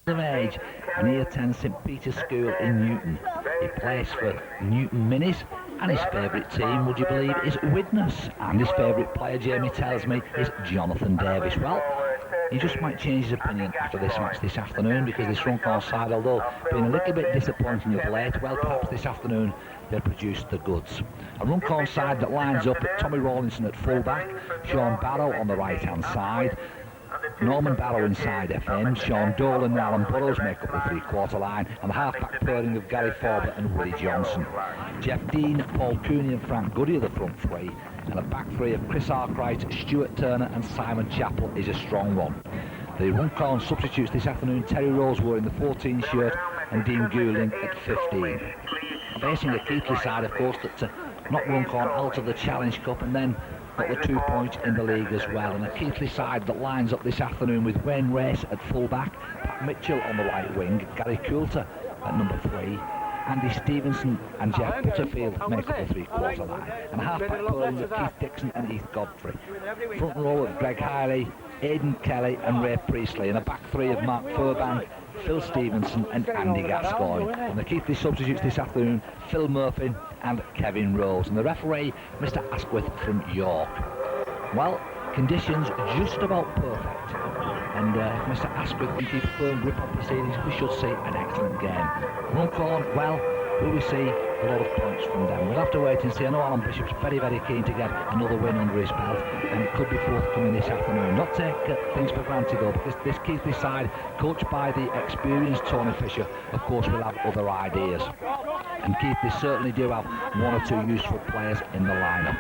of age, and he attends St Peter's School in Newton. He plays for Newton Minis, and his favourite team, would you believe, is Widnes, and his favourite player, Jamie tells me, is Jonathan Davis. Well, he just might change his opinion after this match this afternoon, because this Runcorn side, although being a little bit disappointing of late, well, perhaps this afternoon they produced the goods. A Runcorn side that lines up at Tommy Rawlinson at full-back, Sean Barrow on the right-hand side, Norman Barrow inside FM, Sean Dolan and Alan Burrows make up the three-quarter line, and the half-back pairing of Gary Forbert and Willie Johnson. Jeff Dean, Paul Cooney and Frank Goody are the front three, and a back three of Chris Arkwright, Stuart Turner and Simon Chappell is a strong one. The Runcorn substitutes this afternoon, Terry Rose wearing the 14 shirt and Dean Goulding at 15. Facing the Keighley side, of course, that knocked Runcorn out of the Challenge Cup and then got the 2 points in the league as well. And a Keighley side that lines up this afternoon with Wayne Race at full-back, Pat Mitchell on the right wing, Gary Coulter at number 3, Andy Stevenson and Jeff Butterfield make up the three-quarter line, and a half-back pairing of Keith Dixon and Heath Godfrey. Front row of Greg Keighley, Aidan Kelly and Ray Priestley, and a back three of Mark Furbank, Phil Stevenson and Andy Gascoigne. And the Keighley substitutes this afternoon, Phil Murphy and Kevin Rose, and the referee, Mr Asquith from York. Well, conditions just about perfect, and if Mr Asquith can keep a firm grip on proceedings, we should see an excellent game. Runcorn, well, will we see a lot of points from them? We'll have to wait and see. I know Alan Bishop's very, very keen to get another win under his belt, and it could be forthcoming this afternoon. Not take things for granted though, because this Keighley side, coached by the experienced Tony Fisher, of course will have other ideas. And Keighley certainly do have one or two useful players in the lineup.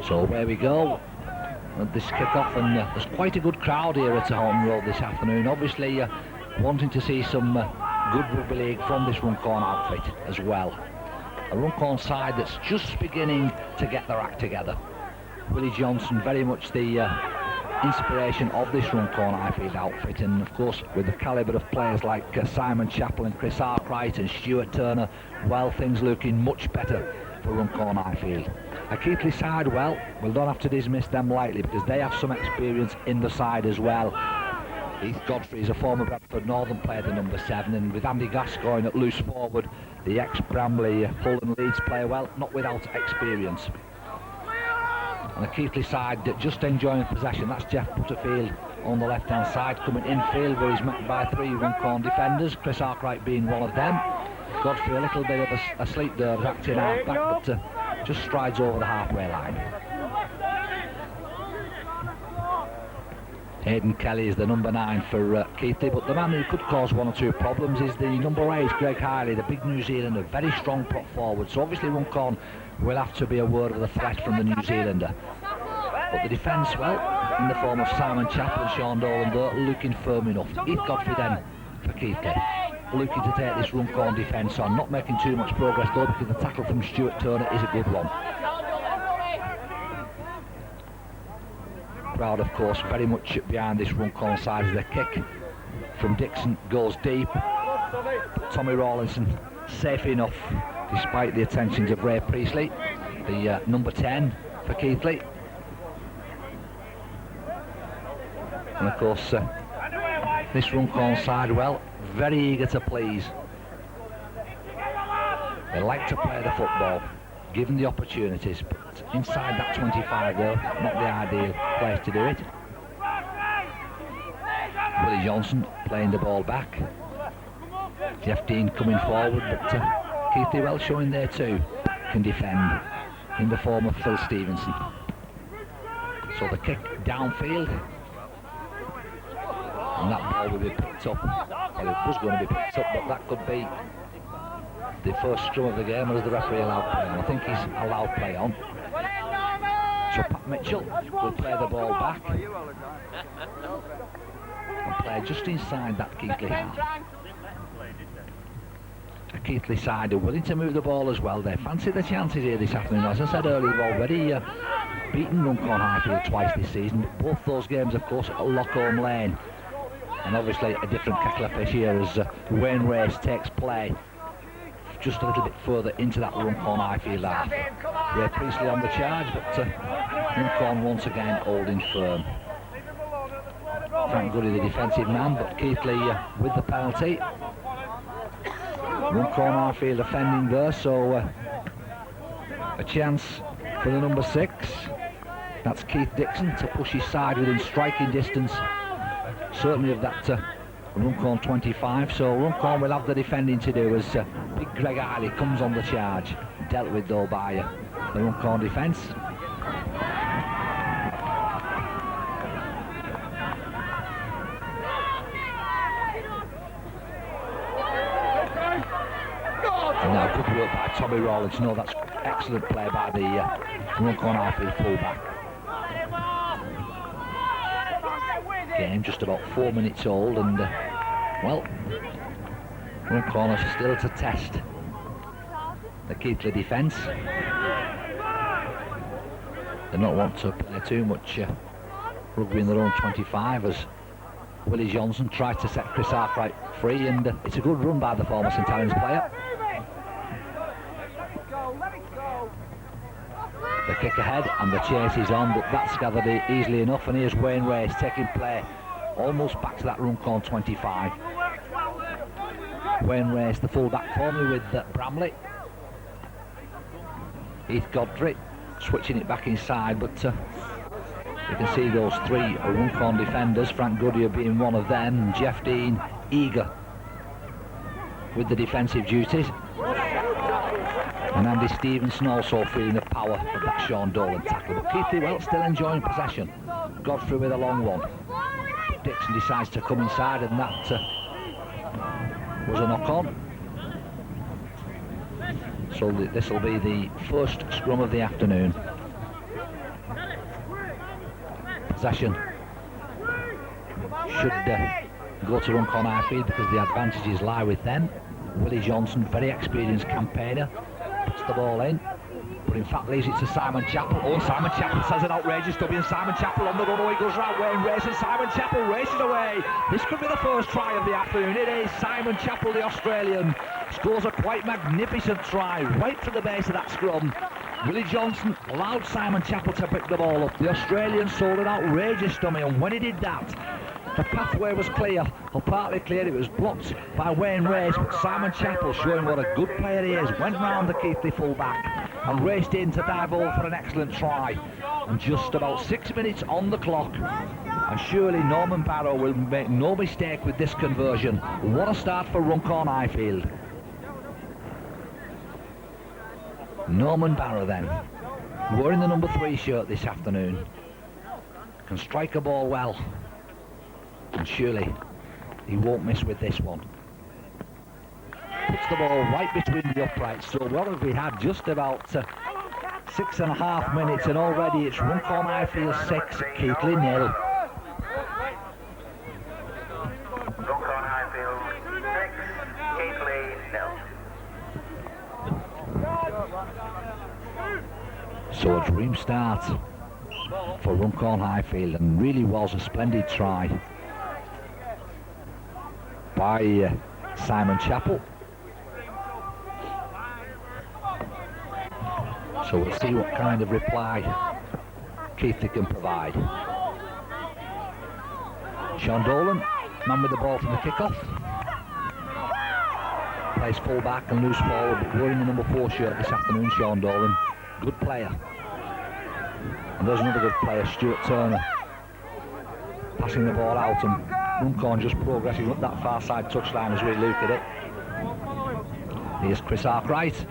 So where we go at this kick-off, and there's quite a good crowd here at Home Road this afternoon. Obviously wanting to see some good rugby league from this Runcorn outfit as well. A Runcorn side that's just beginning to get their act together. Willie Johnson very much the inspiration of this Runcorn Highfield outfit, and of course with the calibre of players like Simon Chappell and Chris Arkwright and Stuart Turner, well, things looking much better for Runcorn Highfield. A Keighley side, well, we'll not have to dismiss them lightly, because they have some experience in the side as well. Heath Godfrey is a former Bradford Northern player, the number 7, and with Andy Gascoigne at loose forward, the ex-Bramley Hull and Leeds player, well, not without experience. And the Keighley side just enjoying possession, that's Jeff Butterfield on the left-hand side, coming infield where he's met by 3 Runcorn defenders, Chris Arkwright being one of them. Godfrey a little bit of a sleep there, acting out back, but just strides over the halfway line. Aidan Kelly is the number 9 for Keighley, but the man who could cause 1 or 2 problems is the number 8, Greg Keighley, the big New Zealander, very strong prop forward. So obviously Runcorn will have to be aware of the threat from the New Zealander. But the defence, well, in the form of Simon Chappell and Sean Dolan, they're looking firm enough. Heath Godfrey then for Keighley, looking to take this Runcorn defence on, not making too much progress though, because the tackle from Stuart Turner is a good one. Crowd, of course, very much behind this Runcorn side as the kick from Dixon goes deep. Tommy Rawlinson safe enough despite the attentions of Ray Priestley, the number 10 for Keighley. And of course this Runcorn side, well, very eager to please. They like to play the football, given the opportunities, but inside that 25 though, not the ideal place to do it. Willie Johnson playing the ball back. Jeff Dean coming forward, but Keighley well showing there too, can defend in the form of Phil Stevenson. So the kick downfield, and that ball will be picked up. Well, it was going to be picked up, but that could be the first scrum of the game, or is the referee allowed play on? I think he's allowed play on. So Pat Mitchell will play the ball back and play just inside that Keighley half. A Keighley side are willing to move the ball as well. They fancy the chances here this afternoon. As I said earlier, they've already beaten Runcorn Highfield twice this season, but both those games, of course, at Lockholm Lane. And obviously a different kettle of fish here as Wayne Race takes play off just a little bit further into that Runcorn Highfield half. Ray Priestley on the charge, but Runcorn once again holding firm. Frank Goody the defensive man, but Keighley with the penalty. Runcorn Highfield offending there, so a chance for the number 6. That's Keith Dixon to push his side within striking distance, certainly of that Runcorn 25. So Runcorn will have the defending to do as big Greg Harley comes on the charge, dealt with though by the Runcorn defence. And now good work by Tommy Rawlins. No, that's excellent play by the Runcorn Highfield fullback. Game just about 4 minutes old, and well, Runcorn is still to test the Keighley defence. They don't want to play too much rugby in their own 25 as Willie Johnson tries to set Chris Arkwright free, and it's a good run by the former St Helens player. The kick ahead and the chase is on, but that's gathered easily enough, and here's Wayne Race taking play almost back to that Runcorn 25. Wayne Race, the full-back formerly with Bramley. Heath Godfrey switching it back inside, but you can see those 3 Runcorn defenders, Frank Goodyear being one of them, Jeff Dean eager with the defensive duties. And Andy Stevenson also feeling the power of that Sean Dolan tackle. But Keighley, well, still enjoying possession. Godfrey with a long one. Dixon decides to come inside, and that was a knock-on. So this will be the first scrum of the afternoon. Possession should go to Runcorn Highfield because the advantages lie with them. Willie Johnson, very experienced campaigner, puts the ball in, but in fact leaves it to Simon Chappell. Oh, Simon Chappell says an outrageous dummy, and Simon Chappell on the run. Oh, he goes round Wayne Race, and Simon Chappell races away. This could be the first try of the afternoon. It is. Simon Chappell, the Australian, scores a quite magnificent try right to the base of that scrum. Willie Johnson allowed Simon Chappell to pick the ball up. The Australian sold an outrageous dummy, and when he did that, the pathway was clear, or partly clear. It was blocked by Wayne Race, but Simon Chappell, showing what a good player he is, went round the Keighley full-back and raced in to dive over for an excellent try. And just about 6 minutes on the clock, and surely Norman Barrow will make no mistake with this conversion. What a start for Runcorn Highfield. Norman Barrow then, wearing the number 3 shirt this afternoon, can strike a ball well, and surely he won't miss with this one. Puts the ball right between the uprights. So what have we had? Just about 6.5 minutes, and already it's Runcorn Highfield 6, Keighley 0. Runcorn Highfield 6, Keighley 0. So a dream start for Runcorn Highfield, and really was a splendid try by Simon Chappell. So we'll see what kind of reply Keighley can provide. Sean Dolan, man with the ball from the kick-off. Plays full back and loose forward, but wearing the number 4 shirt this afternoon, Sean Dolan. Good player. And there's another good player, Stuart Turner, passing the ball out, and Runcorn just progressing up that far side touchline as we look at it. Here's Chris Arkwright,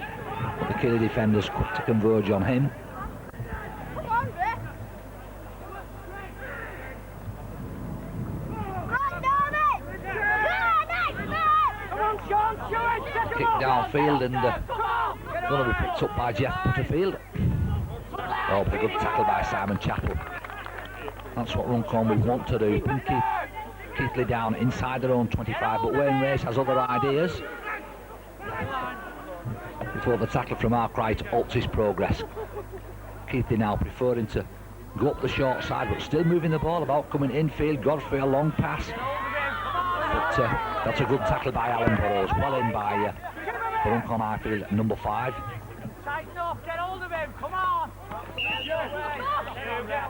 but the Keighley defenders quick to converge on him. Kick downfield, and going to be picked up by Jeff Butterfield. Oh, but a good tackle by Simon Chappell. That's what Runcorn would want to do. Pin Keighley down inside their own 25, but Wayne Race has other ideas. Before the tackle from Arkwright halts his progress. Keighley now preferring to go up the short side, but still moving the ball about, coming infield. Godfrey, a long pass. But that's a good tackle by Alan Burrows. Well in by for Runcorn Highfield, number 5. Tighten up, get hold of him, come on!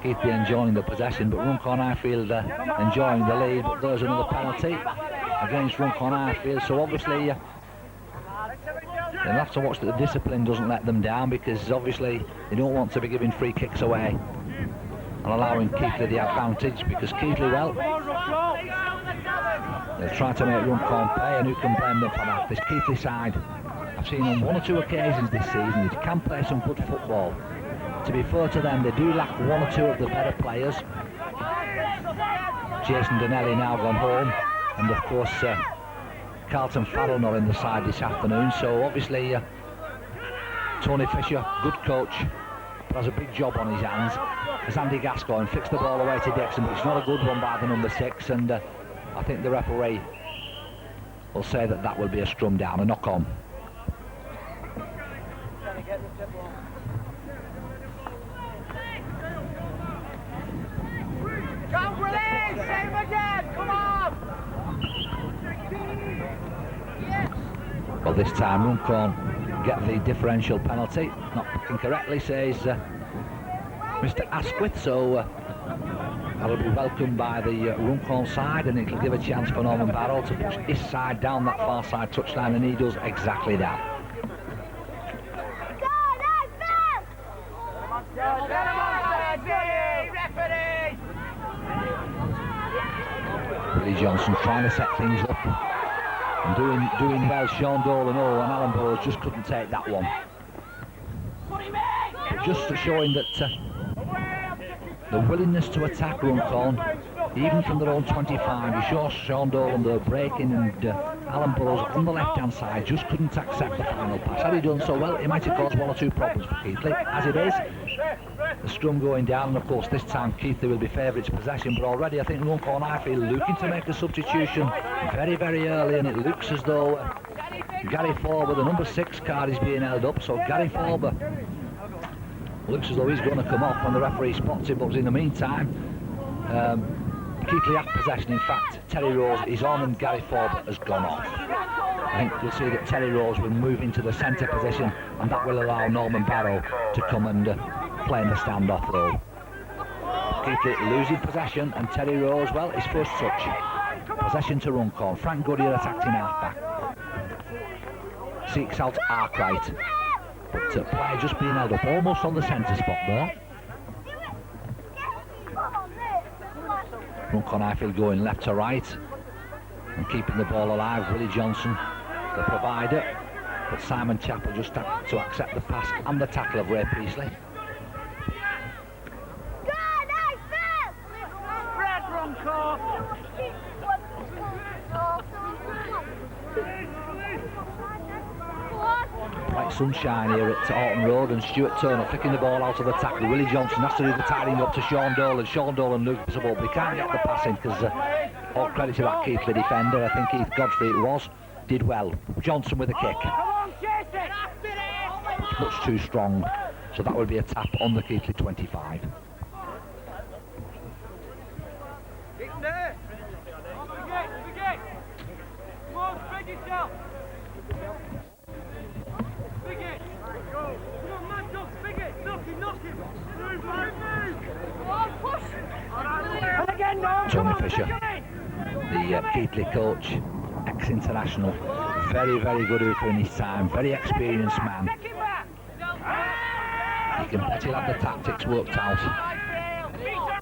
Keighley enjoying the possession, but Runcorn Highfield enjoying the lead. But there's another penalty against Runcorn Highfield, so obviously they'll have to watch that the discipline doesn't let them down, because obviously they don't want to be giving free kicks away and allowing Keighley the advantage, because Keighley, well, they're trying to make Runcorn pay, and who can blame them for that? This Keighley side, I've seen on 1 or 2 occasions this season, they can play some good football. To be fair to them, they do lack 1 or 2 of the better players. Jason Donnelly now gone home, and of course Carlton Farrell not in the side this afternoon, so obviously Tony Fisher, good coach, but has a big job on his hands. As Andy Gascoigne flicks the ball away to Dixon, but it's not a good one by the number 6, and I think the referee will say that that will be a scrum down, a knock on. Come release, same again, come on! Well, this time Runcorn get the differential penalty, not picking correctly, says Mr. Asquith, so that'll be welcomed by the Runcorn side, and it'll give a chance for Norman Barrow to push his side down that far side touchline, and he does exactly that. Willie Johnson trying to set things up and doing well. Sean Dolan and Alan Burrows just couldn't take that one. But just showing that the willingness to attack Runcorn, even from their own 25. You saw Sean Dolan there breaking, and Alan Burrows on the left hand side just couldn't accept the final pass. Had he done so, well, it might have caused 1 or 2 problems for Keighley. As it is, the scrum going down, and of course this time Keighley will be favourites possession, but already I think Runcorn Highfield looking to make a substitution very, very early, and it looks as though Gary Forber, the number 6 card, is being held up, so Gary Forber looks as though he's going to come off when the referee spots him, but in the meantime Keighley have possession. In fact, Terry Rose is on and Gary Forber has gone off. I think you'll see that Terry Rose will move into the centre position, and that will allow Norman Barrow to come and play in the standoff role. Keighley losing possession, and Terry Rose, well, his first touch. Possession to Runcorn. Frank Goodyear attacked in half-back. Seeks out Arkwright. But player just being held up almost on the centre spot there. Runcorn Highfield going left to right and keeping the ball alive. Willie Johnson, the provider, but Simon Chappell just had to accept the pass and the tackle of Ray Peasley. Bright sunshine here at Orton Road, and Stuart Turner flicking the ball out of the tackle. Willie Johnson has to do the tidying up to Sean Dolan. Sean Dolan looks visible, but he can't get the pass in because all credit to that Keighley defender. I think Keith Godfrey it was, did well. Johnson with a kick. It's much too strong, so that would be a tap on the Keighley 25. Tony Fisher, the Keighley coach, ex-international, very, very good hooper in his time, very experienced man. He can bet he'll have the tactics worked out.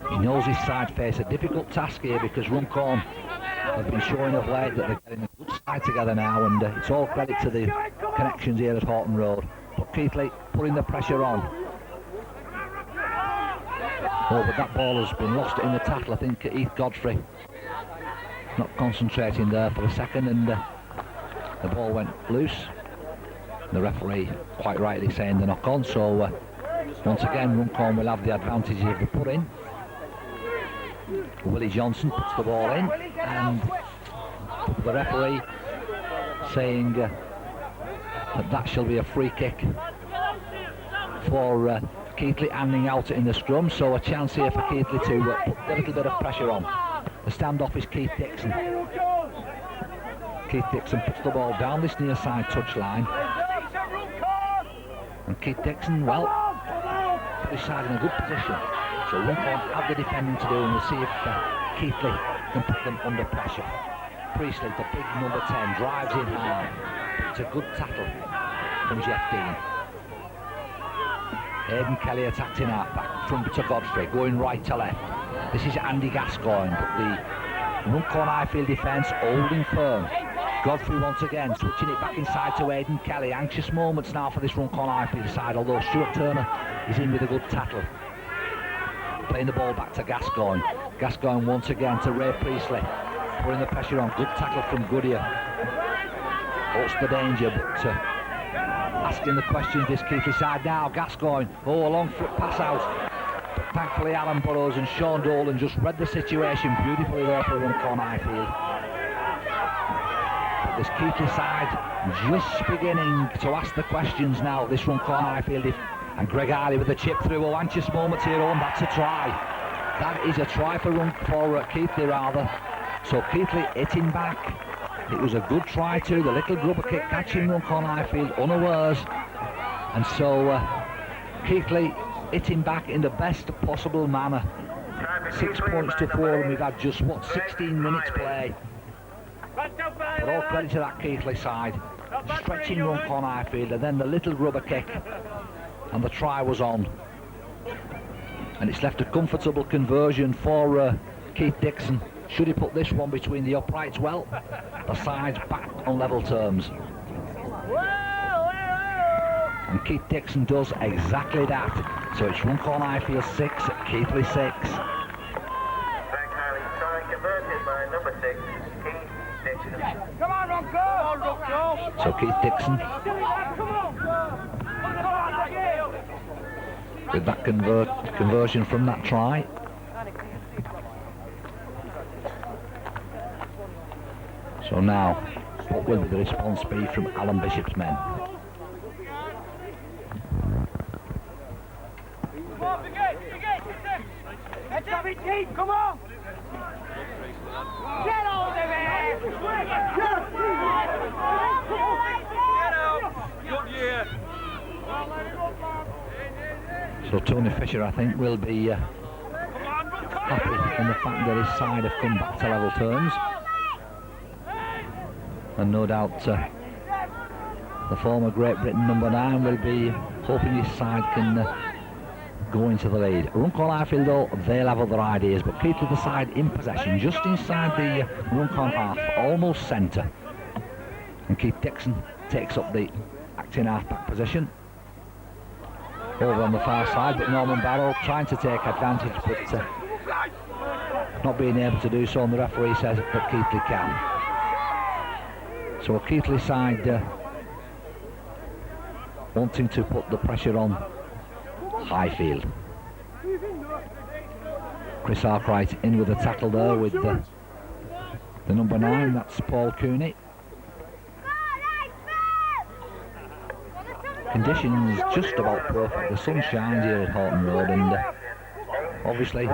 He knows his side face a difficult task here, because Runcorn have been showing of late that they're getting a good side together now, and it's all credit to the connections here at Horton Road. But Keighley putting the pressure on. Oh, but that ball has been lost in the tackle. I think Heath Godfrey not concentrating there for a second, and the ball went loose. The referee quite rightly saying the knock on, so once again Runcorn will have the advantage of the put in. Willie Johnson puts the ball in, and the referee saying that shall be a free kick for Keighley, handing out in the scrum, so a chance here for Keighley to put a little bit of pressure on. The standoff is Keith Dixon. Keith Dixon puts the ball down this near side touchline. Keith Dixon, well, put his side in a good position. So Runcorn have the defending to do, and we'll see if Keighley can put them under pressure. Priestley, the big number 10, drives in hard. It's a good tackle from Jeff Dean. Aidan Kelly attacked in half-back, from to Godfrey, going right to left. This is Andy Gascoigne, but the Runcorn Highfield defence holding firm. Godfrey once again, switching it back inside to Aidan Kelly. Anxious moments now for this Runcorn Highfield side, although Stuart Turner is in with a good tackle. Playing the ball back to Gascoigne. Gascoigne once again to Ray Priestley. Putting the pressure on. Good tackle from Goodyear. What's the danger? But asking the questions, this Keighley side now. Gascoigne. Oh, a long foot pass out. But thankfully Alan Burrows and Sean Dolan just read the situation beautifully there for Runcorn Highfield. But this Keighley side just beginning to ask the questions now. This Runcorn Highfield. And Greg Harley with the chip through. Oh, anxious moments here on. That's a try. That is a try for Keighley rather. So Keighley hitting back. It was a good try too. The little grubber kick catching Runcorn Highfield unawares. And so Keighley hitting back in the best possible manner. 6 points to 4, and we've had just 16 minutes play. But all credit to that Keighley side. Stretching Runcorn Highfield, and then the little grubber kick. And the try was on. And it's left a comfortable conversion for Keith Dixon. Should he put this one between the uprights? Well, the side's back on level terms. And Keith Dixon does exactly that. So it's Runcorn Highfield 6, Keighley 6. Frank Harley, try converted by number 6, Keith Dixon. Come on, Ronco! So Keith Dixon with that conversion from that try. So now, what will be the response be from Alan Bishop's men? Let's have it deep, come on! Get hold of it! Get out! Good year! So Tony Fisher, I think, will be happy in the fact that his side have come back to level terms. And no doubt the former Great Britain number 9 will be hoping his side can go into the lead. Runcorn Highfield, though, they'll have other ideas, but Keighley the side in possession, just inside the Runcorn half, almost centre. And Keith Dixon takes up the acting half-back position. Over on the far side, but Norman Barrow trying to take advantage, but not being able to do so, and the referee says that Keighley can. So a Keighley side wanting to put the pressure on Highfield. Chris Arkwright in with a tackle there with the number 9, that's Paul Cooney. Conditions just about perfect. The sun shines here at Horton Road, and obviously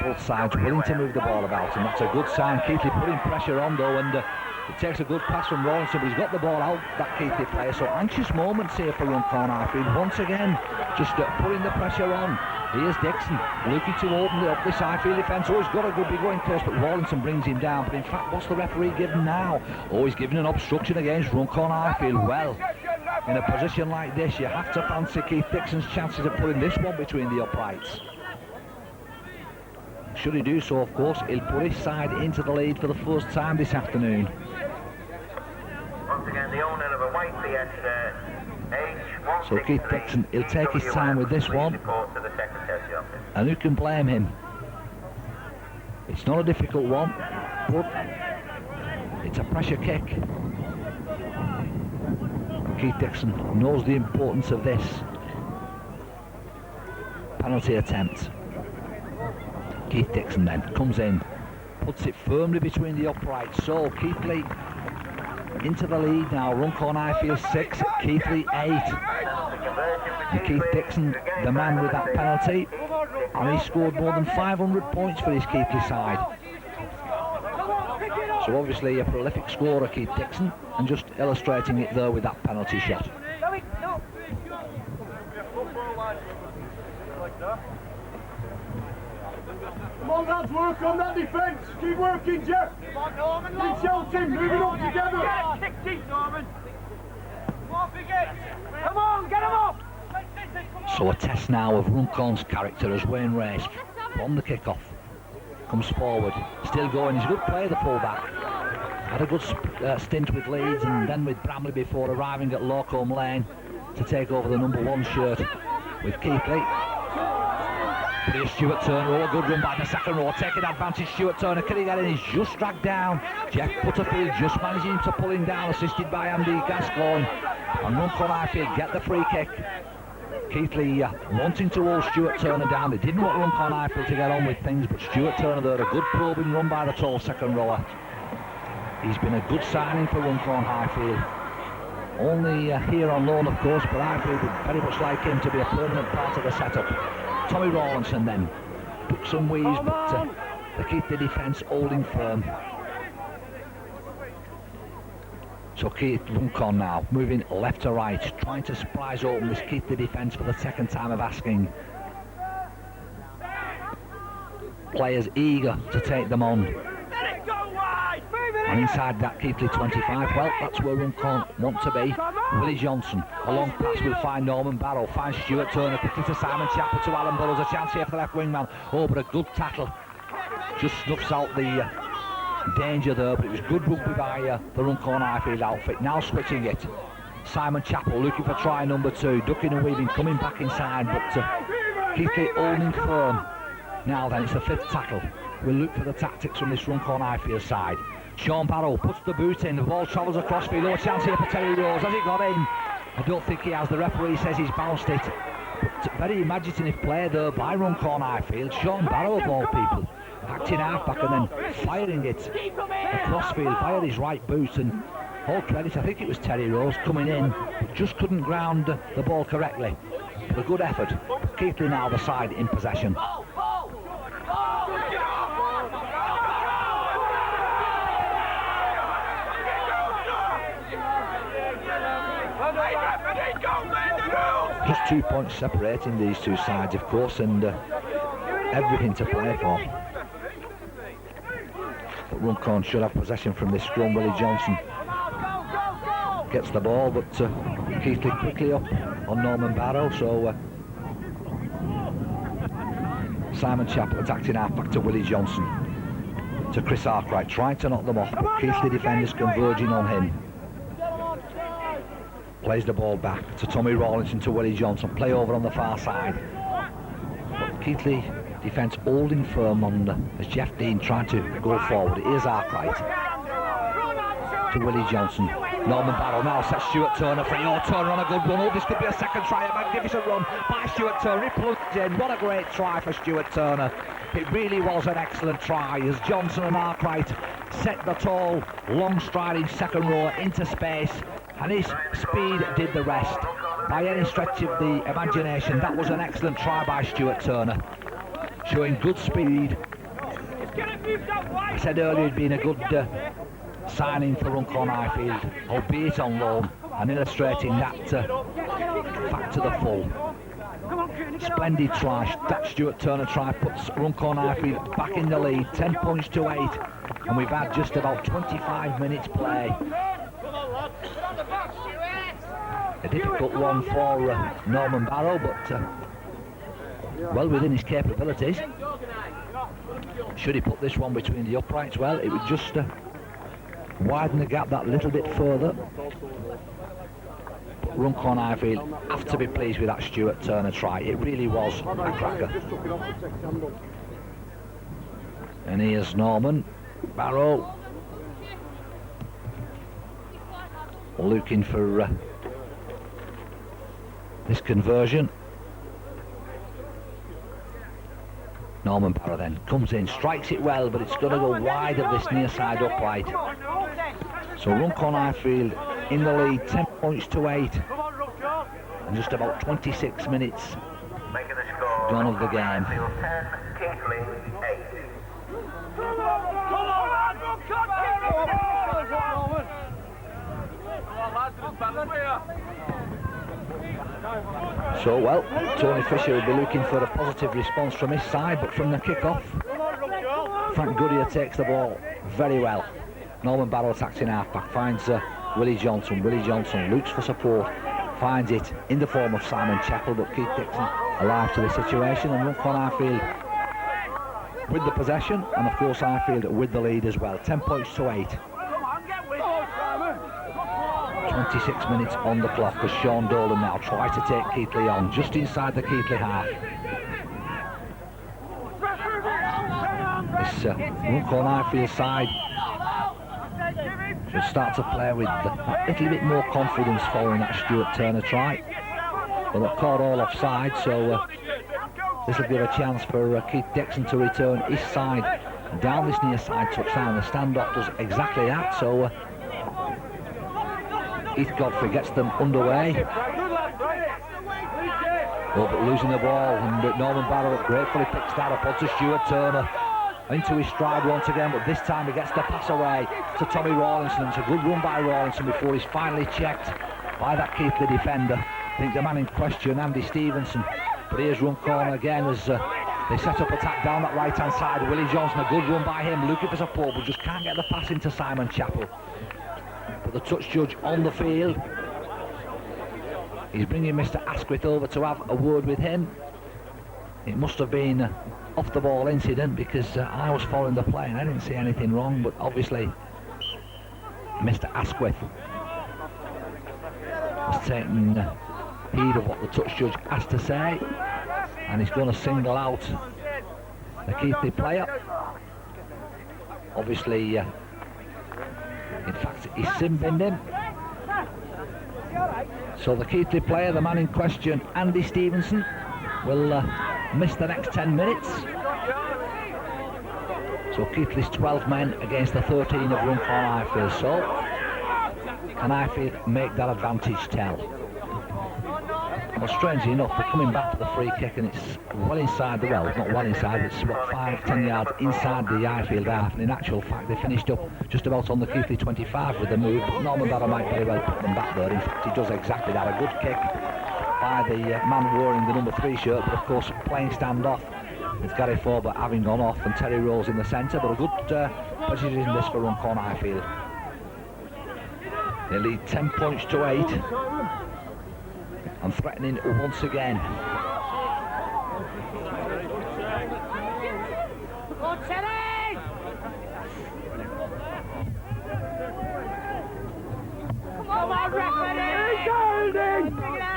both sides willing to move the ball about, and that's a good sign. Keighley putting pressure on though, and it takes a good pass from Rawlinson, but he's got the ball out, that Keighley player. So anxious moments here for Runcorn Highfield. Once again, just putting the pressure on. Here's Dixon looking to open up this Highfield defence. Oh, he's got to be going close, but Rawlinson brings him down. But in fact, what's the referee giving now? Oh, he's giving an obstruction against Runcorn Highfield. Well, in a position like this, you have to fancy Keith Dixon's chances of putting this one between the uprights. Should he do so, of course, he'll put his side into the lead for the first time this afternoon. Once again, the owner of a white Fiesta, age So Keith Dixon, he'll take his time with this one. And who can blame him? It's not a difficult one, but it's a pressure kick. Keith Dixon knows the importance of this penalty attempt. Keith Dixon then comes in, puts it firmly between the uprights. So Keighley into the lead now. Runcorn Highfield 6, Keighley 8. And Keith Dixon, the man with that penalty, and he scored more than 500 points for his Keighley side. So obviously a prolific scorer, Keith Dixon, and just illustrating it there with that penalty shot. Come on, lads, work on that defence. Keep working, Jeff. Keep shouting, moving on together. Kick deep, Norman. Come on, Biggett. Come on, get him up. So a test now of Runcorn's character as Wayne Race from the kick-off comes forward, still going. He's a good player, the full-back. Had a good stint with Leeds and then with Bramley before arriving at Locombe Lane to take over the number 1 shirt with Keighley. Here's Stuart Turner, a good run by the second row, taking advantage. Stuart Turner, can he get in? He's just dragged down. Jeff Butterfield just managing to pull him down, assisted by Andy Gascoigne. And Runcorn Highfield get the free kick. Keighley wanting to hold Stuart Turner down. They didn't want Runcorn Highfield to get on with things, but Stuart Turner there, a good probing run by the tall second rower. He's been a good signing for Runcorn Highfield. Only here on loan, of course, but Highfield would very much like him to be a permanent part of the setup. Tommy Rawlinson then took some weaves, but they keep the defence holding firm. So Runcorn now moving left to right, trying to surprise open this Keighley defence for the second time of asking. Players eager to take them on. And inside that Keighley 25, well, that's where Runcorn want to be. Willie Johnson, a long pass will find Norman Barrow, finds Stuart Turner, quickly to Simon Chapel, to Alan Burrows, a chance here for the left wingman. Oh, but a good tackle. Just snuffs out the danger there, but it was good rugby by the Runcorn Highfield outfit. Now switching it. Simon Chapel looking for try number 2, ducking and weaving, coming back inside, but Keighley holding firm. Now then, it's the 5th tackle. We'll look for the tactics from this Runcorn Highfield side. Sean Barrow puts the boot in, the ball travels across field. Oh, chance here for Terry Rose. Has it got in? I don't think he has. The referee says he's bounced it. But very imaginative player there by Runcorn Highfield. Sean Barrow of all people, acting half-back and then firing it across field via his right boot. And all credit, I think it was Terry Rose coming in, but just couldn't ground the ball correctly. But a good effort. Keighley now the side in possession. Just 2 points separating these two sides, of course, and everything to play for. But Runcorn should have possession from this scrum. Willie Johnson gets the ball, but Keighley quickly up on Norman Barrow, so Simon Chapel attacked in half back to Willie Johnson, to Chris Arkwright, trying to knock them off, but Keighley defenders converging on him. Plays the ball back to Tommy Rawlinson, to Willie Johnson, play over on the far side. But Keighley defence holding firm on as Jeff Dean trying to go forward. Here's Arkwright to Willie Johnson. Norman Barrow now sets Stuart Turner free. Oh, Turner on a good run. Oh, this could be a second try. A magnificent run by Stuart Turner. He plunged in. What a great try for Stuart Turner. It really was an excellent try as Johnson and Arkwright set the tall, long-striding second row into space. And his speed did the rest. By any stretch of the imagination, that was an excellent try by Stuart Turner, showing good speed. I said earlier he'd been a good signing for Runcorn Highfield, albeit on loan, and illustrating that fact to the full. Splendid try. That Stuart Turner try puts Runcorn Highfield back in the lead, 10 points to 8, and we've had just about 25 minutes play. A difficult one for Norman Barrow, but well within his capabilities. Should he put this one between the uprights, well, it would just widen the gap that little bit further. But Runcorn Highfield have to be pleased with that Stuart Turner try. It really was a cracker. And here's Norman Barrow looking for this conversion. Norman Barrow then comes in, strikes it well, but it's got to go wide of this near side upright. So Runcorn Highfield in the lead, 10 points to 8, and just about 26 minutes gone of the game. 10, Keighley 8. So, well, Tony Fisher will be looking for a positive response from his side, but from the kick-off, Frank Goodyear takes the ball very well. Norman Barrow attacks in half-back, finds Willie Johnson. Willie Johnson looks for support, finds it in the form of Simon Chappell, but Keith Dixon alive to the situation, and Runcorn Highfield with the possession, and of course Highfield with the lead as well. 10 points to 8. 26 minutes on the clock as Sean Dolan now tries to take Keighley on, just inside the Keighley half. This Runcorn Highfield side should start to play with a little bit more confidence following that Stuart Turner try. But they're caught all offside, so this will give a chance for Keith Dixon to return his side down this near side touchdown. The standoff does exactly that, so Heath Godfrey gets them underway. Oh, but losing the ball, and Norman Barrow gratefully picks that up onto Stuart Turner. Into his stride once again, but this time he gets the pass away to Tommy Rawlinson. It's a good run by Rawlinson before he's finally checked by that Keighley defender. I think the man in question, Andy Stevenson. But here's Runcorn again as they set up attack down that right-hand side. Willie Johnson, a good run by him, looking for support, but just can't get the pass into Simon Chappell. But the touch judge on the field, he's bringing Mr. Asquith over to have a word with him. It must have been off the ball incident, because I was following the play and I didn't see anything wrong, but obviously Mr. Asquith has taken heed of what the touch judge has to say, and he's going to single out the Keighley player. Obviously, in fact, he's sin-binned him. So the Keighley player, the man in question, Andy Stevenson, will miss the next 10 minutes. So Keighley's 12 men against the 13 of Runcorn Highfield. So can Highfield make that advantage tell? Well, strangely enough, they're coming back to the free kick, and it's well inside the, well, it's not well inside, it's about 5-10 yards inside the Highfield half, and in actual fact they finished up just about on the Keighley 25 with the move, but Norman Barrow might very well put them back there. In fact, he does exactly that. A good kick by the man wearing the number 3 shirt, but of course playing standoff with Gary Forbert having gone off and Terry Rose in the centre, but a good position in this for Runcorn Highfield. They lead 10 points to 8 and threatening once again.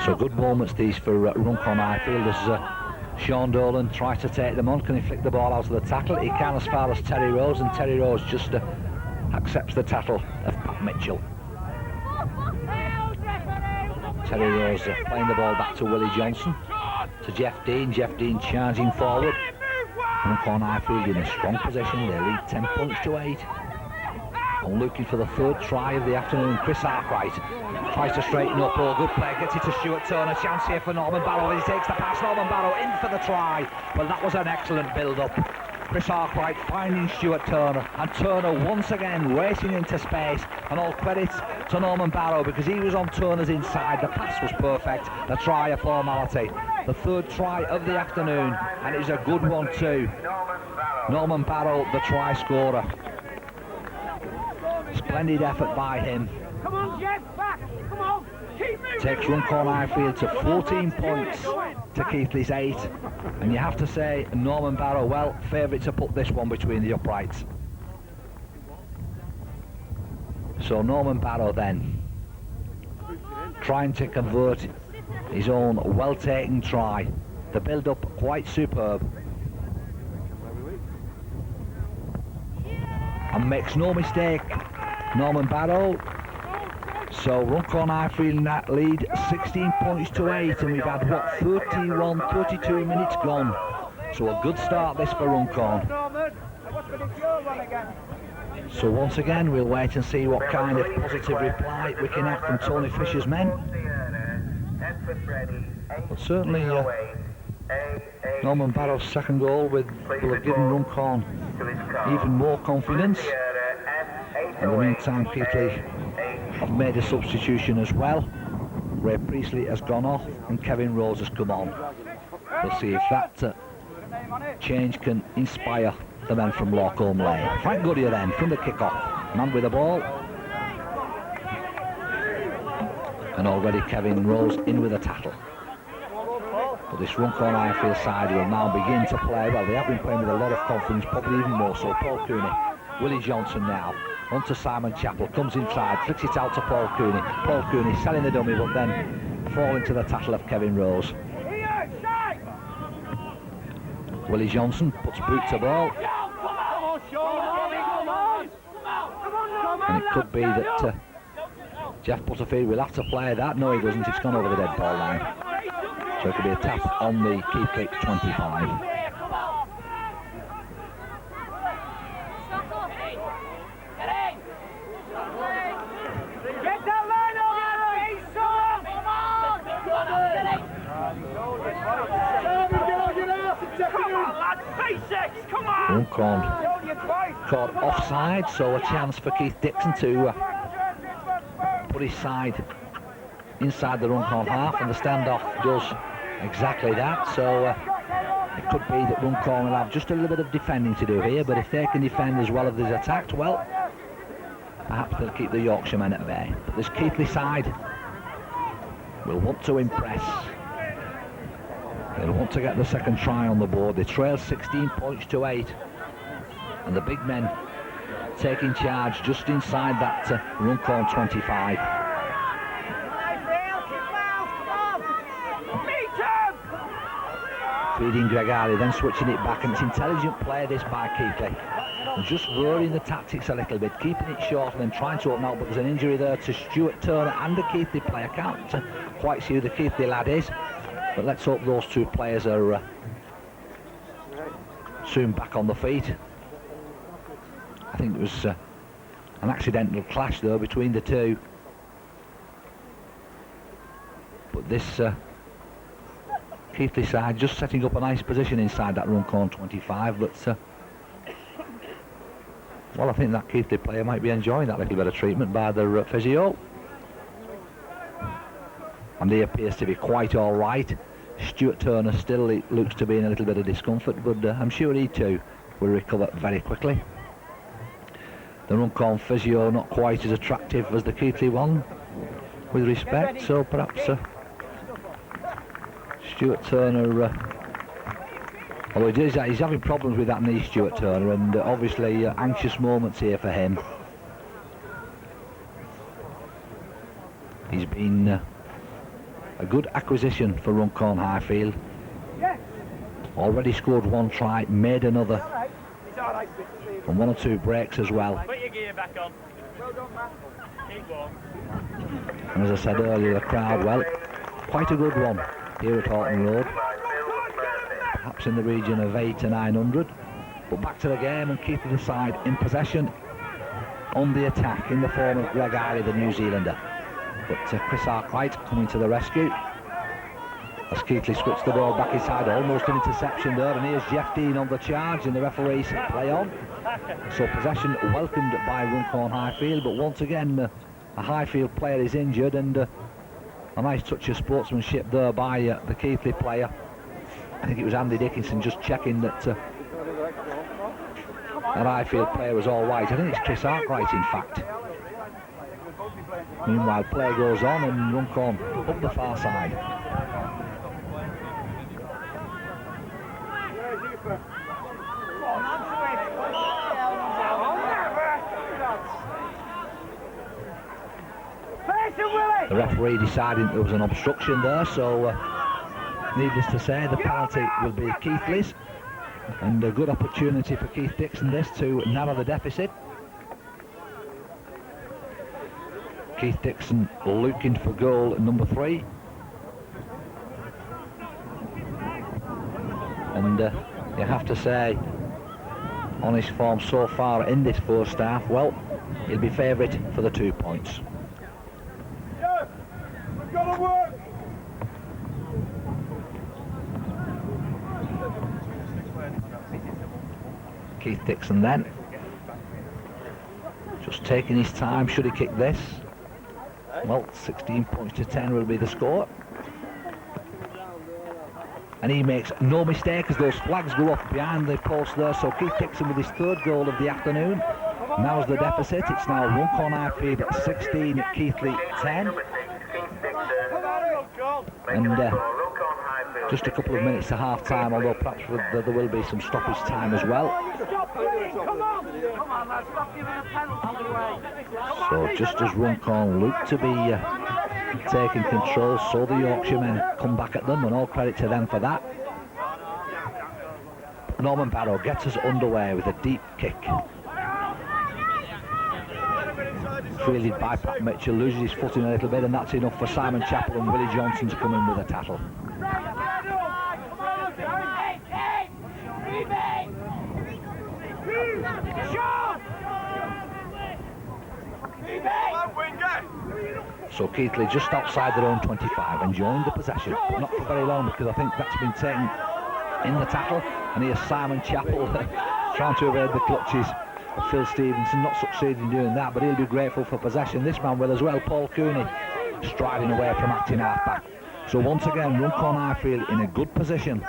So good moments these for Runcorn Highfield as Sean Dolan tries to take them on. Can he flick the ball out of the tackle? He can as far as Terry Rose, and Terry Rose just accepts the tackle of Pat Mitchell. Terry Rose playing the ball back to Willie Johnson, to Jeff Dean. Jeff Dean charging forward. Runcorn Highfield in a strong position. They lead 10 points to 8. And looking for the third try of the afternoon. Chris Arkwright tries to straighten up. Oh, good play. Gets it to Stuart Turner. Chance here for Norman Barrow. He takes the pass. Norman Barrow in for the try. Well, that was an excellent build-up. Chris Arkwright finding Stuart Turner, and Turner once again racing into space, and all credit to Norman Barrow because he was on Turner's inside. The pass was perfect, the try a formality. The third try of the afternoon, and it was a good one too. Norman Barrow, the try scorer. Splendid effort by him. Come on, Jeff, back. Come on. Keep moving. Takes Runcorn Highfield to 14 points to Keighley's 8. And you have to say, Norman Barrow, well, favourite to put this one between the uprights. So Norman Barrow then, trying to convert his own well-taken try. The build-up quite superb. And makes no mistake, Norman Barrow. So Runcorn Highfield in that lead, 16 points to 8, and we've had, what, 32 minutes gone. So a good start this for Runcorn. So once again, we'll wait and see what kind of positive reply we can have from Tony Fisher's men. But certainly Norman Barrow's second goal will have given Runcorn even more confidence. In the meantime, Keighley have made a substitution as well. Ray Priestley has gone off and Kevin Rose has come on. We'll see if that change can inspire the men from Lochholm Lane. Frank Goodyear then from the kick-off. Man with the ball. And already Kevin Rose in with a tackle. But this Runcorn Highfield side will now begin to play. Well, they have been playing with a lot of confidence, probably even more so. Paul Cooney, Willie Johnson now. Onto Simon Chappell, comes inside, flicks it out to Paul Cooney. Paul Cooney selling the dummy, but then falling to the tackle of Kevin Rose. Willie Johnson puts boot to ball. And it could be that Jeff Butterfield will have to play that. No, he doesn't. It's gone over the dead ball line. So it could be a tap on the Keighley 25. Runcorn caught offside, so a chance for Keith Dixon to put his side inside the Runcorn half, and the standoff does exactly that. So it could be that Runcorn will have just a little bit of defending to do here, but if they can defend as well as they've attacked, well, perhaps they'll keep the Yorkshiremen at bay. But this Keighley side will want to impress. They'll want to get the second try on the board. They trail 16 points to 8. And the big men taking charge just inside that Runcorn 25. Feeding Gregory, then switching it back, and it's intelligent play this by Keighley. And just varying the tactics a little bit, keeping it short and then trying to open out, but there's an injury there to Stuart Turner and the Keighley player. Can't quite see who the Keighley lad is. But let's hope those two players are soon back on the feet. I think it was an accidental clash though between the two. But this Keighley side just setting up a nice position inside that Runcorn 25. But well, I think that Keighley player might be enjoying that little bit of treatment by the physio. And he appears to be quite all right. Stuart Turner still looks to be in a little bit of discomfort, but I'm sure he too will recover very quickly. The Runcorn physio not quite as attractive as the Keighley one, with respect, so perhaps Stuart Turner, although he's having problems with that knee, Stuart Turner, and obviously anxious moments here for him. He's been a good acquisition for Runcorn Highfield. Already scored one try, made another, and one or two breaks as well. Put your gear back on. And as I said earlier, the crowd, well, quite a good one here at Horton Road. Perhaps in the region of 800 to 900. But back to the game and keeping the side in possession on the attack in the form of Greg Eiley, the New Zealander. But Chris Arkwright coming to the rescue as Keighley switched the ball back inside, almost an interception there, and here's Jeff Dean on the charge, and the referees play on. So possession welcomed by Runcorn Highfield, but once again a Highfield player is injured, and a nice touch of sportsmanship there by the Keighley player. I think it was Andy Dickinson just checking that that Highfield player was all right. I think it's Chris Arkwright in fact. Meanwhile, play goes on and Runcorn up the far side. The referee deciding there was an obstruction there, so needless to say, the penalty will be Keighley's, and a good opportunity for Keith Dixon this to narrow the deficit. Keith Dixon looking for goal number 3. And you have to say, on his form so far in this first half, well, he'll be favourite for the 2 points. Yeah, we've got to work. Keith Dixon then, just taking his time, should he kick this? Well, 16 points to 10 will be the score. And he makes no mistake as those flags go off behind the post there. So Keith Dixon with his third goal of the afternoon. Now's the deficit. It's now Runcorn Highfield at 16, Keighley 10. And just a couple of minutes to half time, although perhaps there will be some stoppage time as well. So just as Runcorn look to be taking control, so the Yorkshiremen come back at them, and all credit to them for that. Norman Barrow gets us underway with a deep kick. Fielded by Pat Mitchell, loses his footing a little bit, and that's enough for Simon Chappell and Willie Johnson to come in with a tackle. So Keighley just outside their own 25, enjoying the possession, but not for very long, because I think that's been taken in the tackle. And here's Simon Chappell trying to evade the clutches of Phil Stevenson, not succeeding in doing that, but he'll be grateful for possession. This man will as well, Paul Cooney, striding away from acting half-back. So once again, Runcorn Highfield in a good position,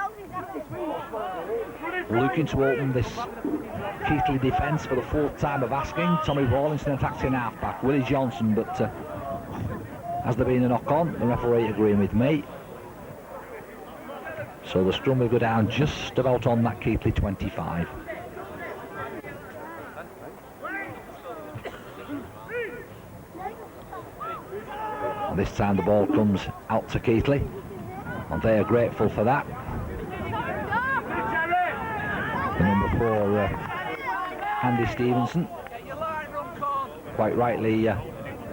looking to open this Keighley defence for the fourth time of asking. Tommy Rawlinson attacks in half-back, Willie Johnson, but has there been a knock-on? The referee agreeing with me. So the scrum will go down just about on that Keighley 25. And this time the ball comes out to Keighley, and they are grateful for that. The number 4, Andy Stevenson, quite rightly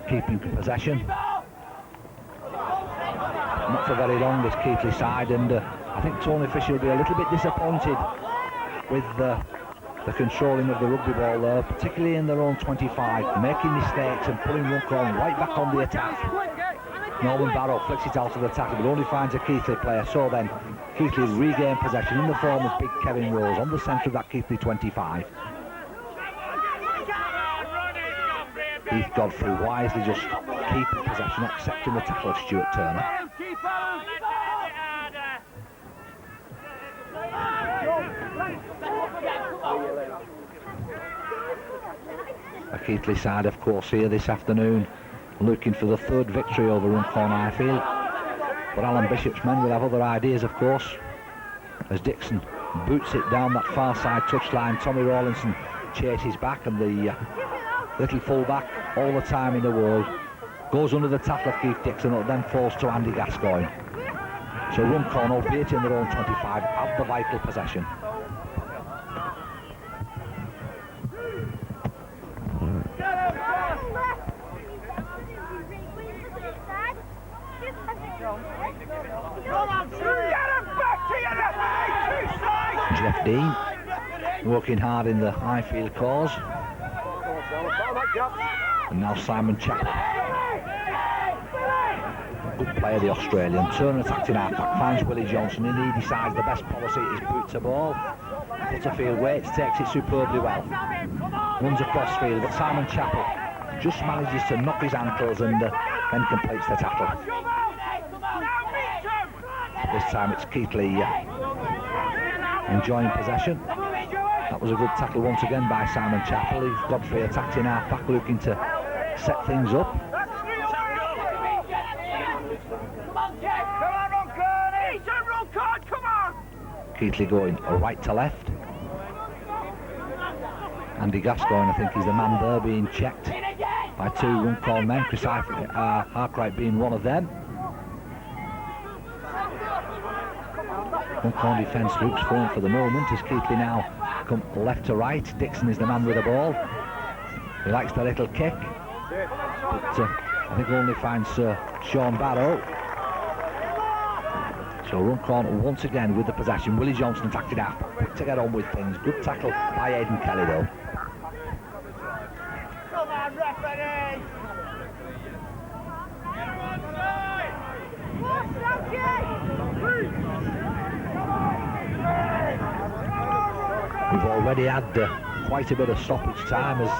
keeping possession. Not for very long, this Keighley side, and I think Tony Fisher will be a little bit disappointed with the controlling of the rugby ball there, particularly in their own 25, making mistakes and pulling Runcorn right back on the attack. Norman Barrow flicks it out of the tackle, but only finds a Keighley player. So then Keighley regain possession in the form of big Kevin Rose on the centre of that Keighley 25. Heath Godfrey wisely just keeping possession, accepting the tackle of Stuart Turner. A Keighley side, of course, here this afternoon, looking for the third victory over Runcorn Highfield. But Alan Bishop's men will have other ideas, of course, as Dixon boots it down that far side touchline. Tommy Rawlinson chases back, and the little fullback, all the time in the world, goes under the tackle of Keith Dixon, but then falls to Andy Gascoigne. So Runcorn, albeit in their own 25, have the vital possession. Jeff Dean working hard in the Highfield cause. And now Simon Chappell. Good player, the Australian. Turner attacked in half-back, finds Willie Johnson, and he decides the best policy is boot to ball. Butterfield waits, takes it superbly well. Runs across field, but Simon Chappell just manages to knock his ankles and then completes the tackle. This time it's Keighley enjoying possession. That was a good tackle once again by Simon Chappell. He's Godfrey attacked in half-back, looking to set things up. Keighley going right to left. Andy Gascoigne, I think, is the man there, being checked by two Runcorn men, Chris Harkright being one of them. Runcorn defence looks firm for the moment as Keighley now come left to right. Dixon is the man with the ball. He likes the little kick, but I think only finds Sean Barrow. So Runcorn once again with the possession. Willie Johnson attacked it out, quick to get on with things. Good tackle by Aidan Kelly though. Come on, referee! We've already had quite a bit of stoppage time as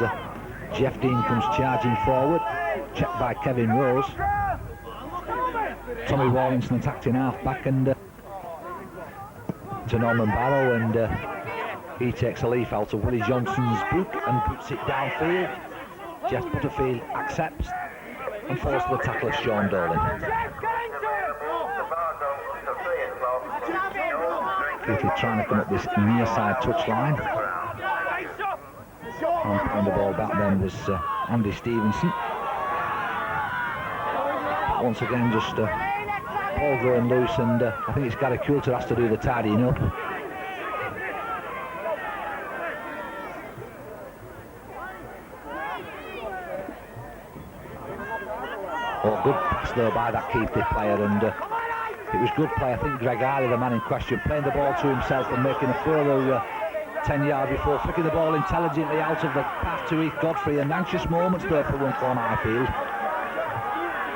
Jeff Dean comes charging forward. checked by Kevin Rose. Tommy Rawlinson attacked in half-back and to Norman Barrow, and he takes a leaf out of Willie Johnson's book and puts it downfield. Jeff Butterfield accepts and falls to the tackle of Sean Dolan. Keighley trying to come up this near side touchline. And playing the ball back then was Andy Stevenson. Once again, just ball going loose, and I think it's Gary Coulter has to do the tidying up. Oh, good pass though by that Keighley player, and it was good play. I think Greg Harley, the man in question, playing the ball to himself and making a further 10 yards before flicking the ball intelligently out of the path to Heath Godfrey, and anxious moments there for Runcorn Highfield.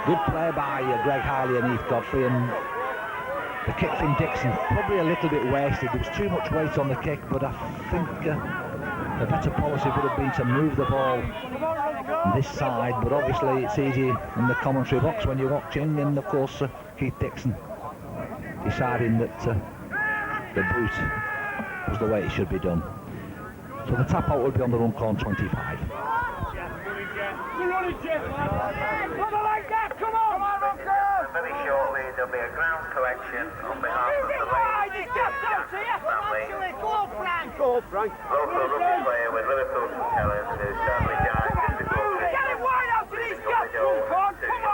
Good play by Greg Harley and Heath Godfrey, and the kick from Dixon probably a little bit wasted. There was too much weight on the kick, but I think a better policy would have been to move the ball this side, but obviously it's easy in the commentary box when you're watching, and of course Keith Dixon deciding that the boot was the way it should be done. So the tap out will be on the Runcorn 25. Very shortly there'll be a ground collection on behalf of the ladies. Go, Frank. Local rugby player with Liverpool colours who sadly died just before Get it wide out to these gaps, Runcorn. Come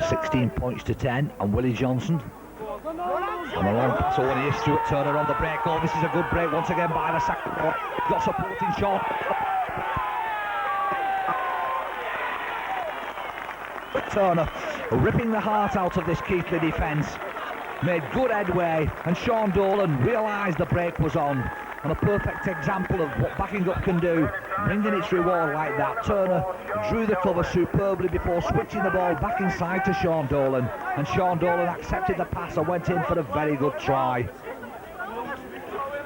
on. 16 points to 10, and Willie Johnson on a long pass over here. Stuart Turner on the break. Oh, this is a good break once again by the sack. Got supporting shot. Turner ripping the heart out of this Keighley defence. Made good headway, and Sean Dolan realised the break was on. And a perfect example of what backing up can do, bringing its reward like that. Turner drew the cover superbly before switching the ball back inside to Sean Dolan, and Sean Dolan accepted the pass and went in for a very good try.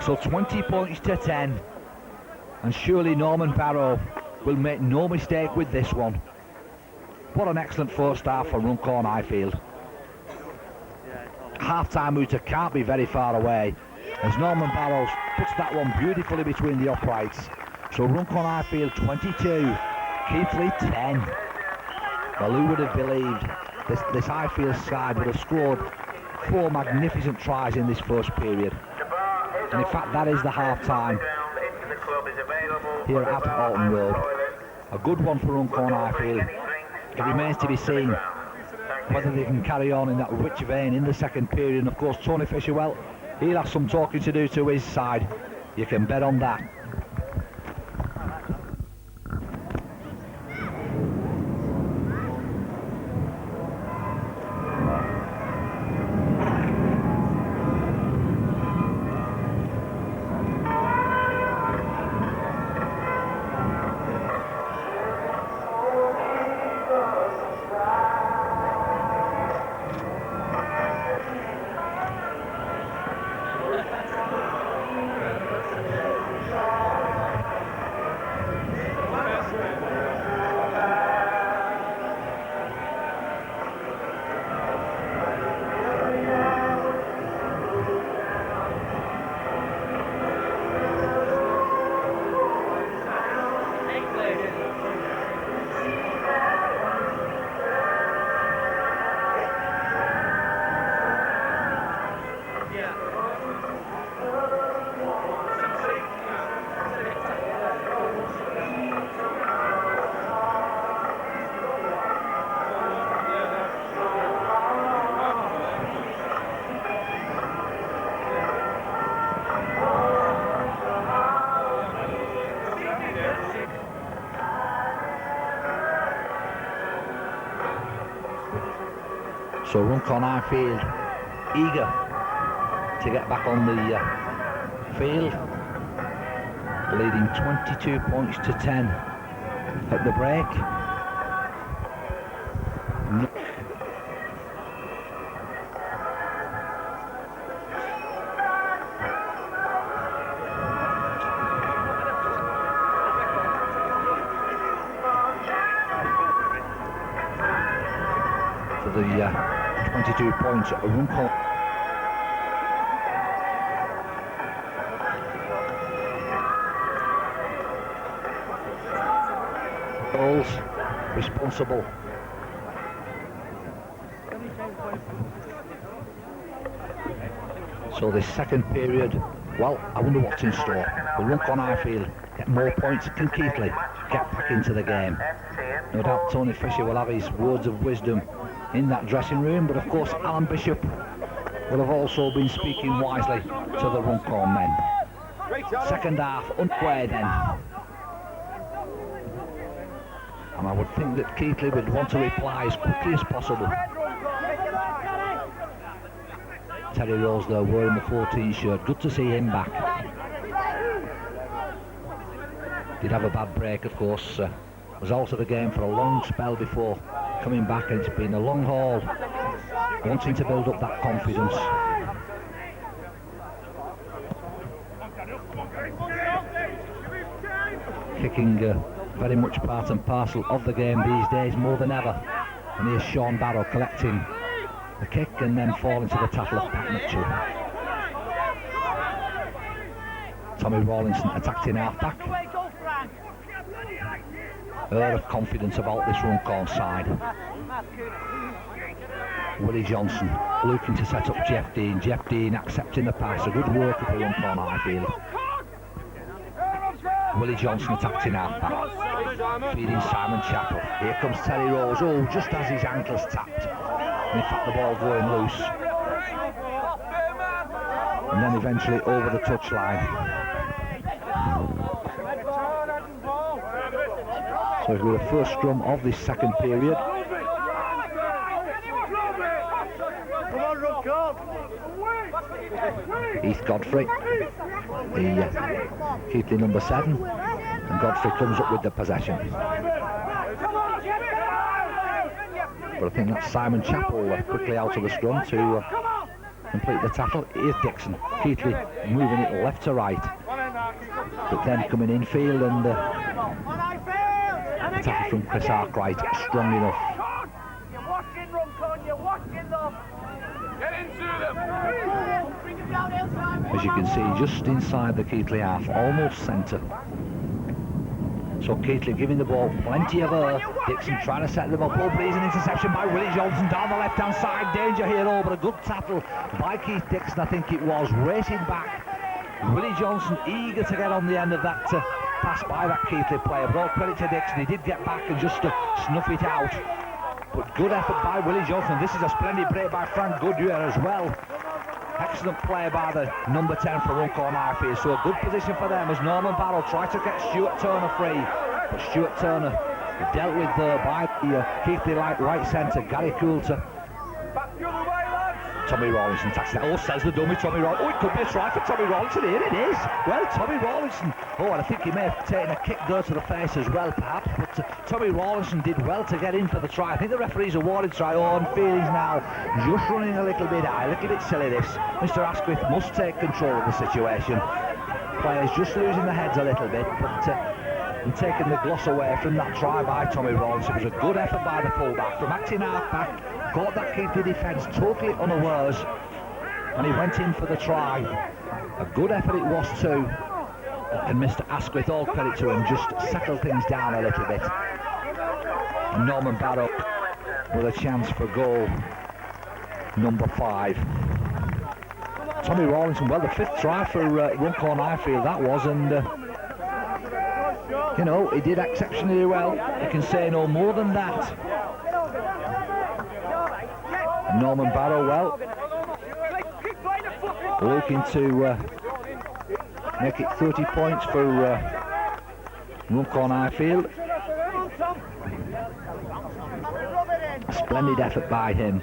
So 20 points to 10, and surely Norman Barrow will make no mistake with this one. What an excellent first half for Runcorn Highfield. Half-time hooter can't be very far away, as Norman Barrows puts that one beautifully between the uprights. So Runcorn Highfield 22, Keighley 10. Well, who would have believed this Highfield side would have scored 4 magnificent tries in this first period. And in fact, that is the half-time here at Alton Road. A good one for Runcorn Highfield. It remains to be seen whether they can carry on in that rich vein in the second period. And of course, Tony Fisher, well, he'll have some talking to do to his side. You can bet on that. So Runcorn Highfield eager to get back on the field, leading 22 points to 10 at the break. the 22 points Runcorn. Goals responsible. So this second period, well, I wonder what's in store. The Runcorn Highfield get more points. Can Keighley get back into the game? No doubt Tony Fisher will have his words of wisdom in that dressing room, but of course Alan Bishop will have also been speaking wisely to the Runcorn men. Second half underway then. And I would think that Keighley would want to reply as quickly as possible. Terry Rose though wearing the 14 shirt, good to see him back. Did have a bad break of course, was out of the game for a long spell before coming back, and it's been a long haul, wanting to build up that confidence. Kicking very much part and parcel of the game these days, more than ever. And here's Sean Barrow collecting the kick and then falling to the tackle of Pat Mitchell. Tommy Rawlinson attacked in half-back. Air of confidence about this Runcorn side. Willie Johnson looking to set up Jeff Dean. Jeff Dean accepting the pass. A good work for Runcorn Highfield. Willie Johnson attacked in half-back. Feeding Simon Chappell. Here comes Terry Rose. Oh, just as his ankle's tapped. In fact, the ball going loose. And then eventually over the touchline. So it's the first scrum of this second period. Heath Godfrey, the Keighley number 7, and Godfrey comes up with the possession. But I think that's Simon Chappell quickly out of the scrum to complete the tackle. Here's Dixon, Keighley moving it left to right, but then coming infield, and the tackle from Chris Arkwright strong enough. You're watching, Runcorn, you're watching them. Get into them. As you can see, just inside the Keighley half, almost centre. So Keighley giving the ball plenty of air. Dixon trying to set them up. Oh, but here's an interception by Willie Johnson down the left-hand side. Danger here, oh, but a good tackle by Keith Dixon, I think it was, racing back. Willie Johnson eager to get on the end of that pass by that Keighley player. But all credit to Dixon, he did get back and just snuff it out. But good effort by Willie Johnson. This is a splendid break by Frank Goodyear as well. Excellent play by the number 10 for Runcorn Highfield. So a good position for them as Norman Barrow tried to get Stuart Turner free. But Stuart Turner dealt with by the Keighley right centre, Gary Coulter. Tommy Rawlinson attacks that. Oh, says the dummy, Tommy Rawlinson. Oh, it could be a try for Tommy Rawlinson. Here it is. Well, Tommy Rawlinson. Oh, and I think he may have taken a kick there to the face as well, perhaps. But Tommy Rawlinson did well to get in for the try. I think the referee's awarded try. Oh, and feelings now just running a little bit high, a little bit silly this. Mr. Asquith must take control of the situation. Players just losing their heads a little bit, but and taking the gloss away from that try by Tommy Rawlinson. It was a good effort by the fullback from acting half-back, caught that Keighley defence totally unawares, and he went in for the try. A good effort it was too, and Mr. Asquith, all credit to him, just settled things down a little bit. And Norman Barrow with a chance for goal number 5. Tommy Rawlinson, well, the 5th try for Runcorn Highfield that was, and you know, he did exceptionally well. You can say no more than that. Norman Barrow, well, looking to make it 30 points for Runcorn Highfield. A splendid effort by him.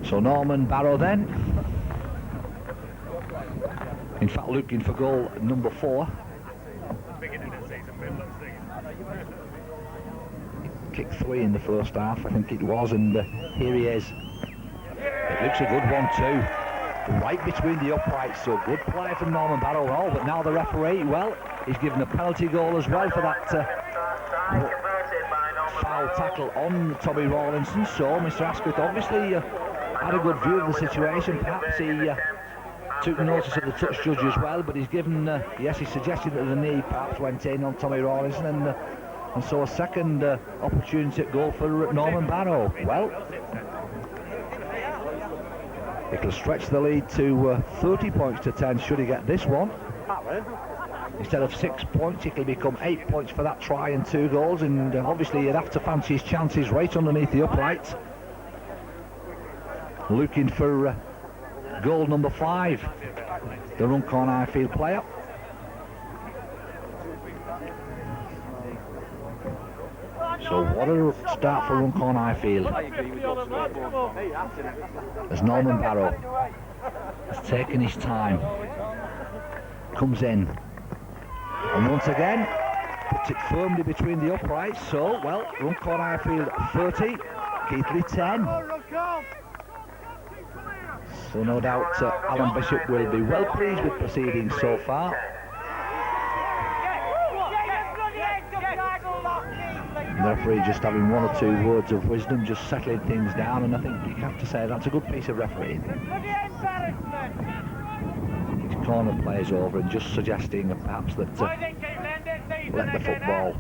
So Norman Barrow then, in fact looking for goal number 4. Kick 3 in the first half, I think it was, and here he is. It looks a good one too. right between the uprights. So good play from Norman Barrow. Oh, but now the referee, well, he's given a penalty goal as well for that foul tackle on Tommy Rawlinson. So Mr. Asquith obviously had a good view of the situation. Perhaps he took notice of the touch judge as well, but he's given, yes, he suggested that the knee perhaps went in on Tommy Rawlinson, and so a second opportunity at goal for Norman Barrow. Well, it'll stretch the lead to 30 points to 10 should he get this one. Instead of 6 points, it'll become 8 points for that try and 2 goals, and obviously he'd have to fancy his chances right underneath the uprights. Looking for goal number 5, the Runcorn Highfield player. So what a start for Runcorn Highfield, as Norman Barrow has taken his time, comes in, and once again puts it firmly between the uprights. So, well, Runcorn Highfield 30, Keighley 10. So no doubt Alan Bishop will be well pleased with proceedings so far. The referee just having 1 or 2 words of wisdom, just settling things down, and I think you have to say that's a good piece of refereeing. His corner plays over and just suggesting perhaps that let the football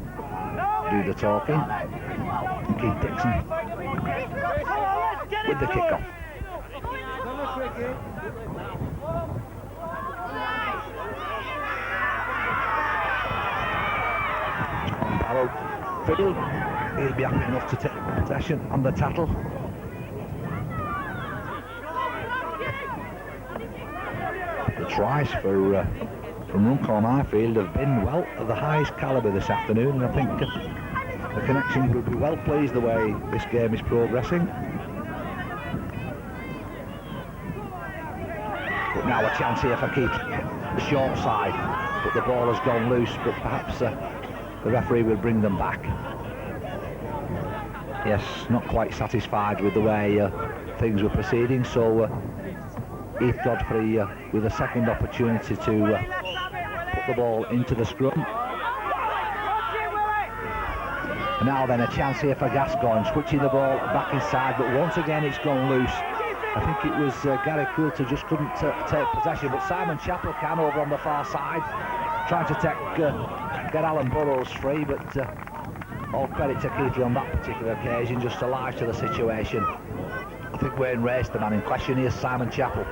do the talking. And Keith Dixon with the kick-off. Barrow fiddle, he'll be happy enough to take possession on the tattle. The tries from Runcorn Highfield have been, well, of the highest calibre this afternoon, and I think the connection will be well pleased the way this game is progressing. But now a chance here for Keith, the short side, but the ball has gone loose, but perhaps the referee will bring them back. Yes, not quite satisfied with the way things were proceeding, so Heath Godfrey with a second opportunity to put the ball into the scrum. And now then a chance here for Gascoigne, switching the ball back inside, but once again it's gone loose. I think it was Gary Quilter just couldn't take possession, but Simon Chappell can over on the far side, trying to get Alan Burrows free, but all credit to Keighley on that particular occasion, just alive to the situation. I think Wayne Race, the man in question, here's Simon Chappell.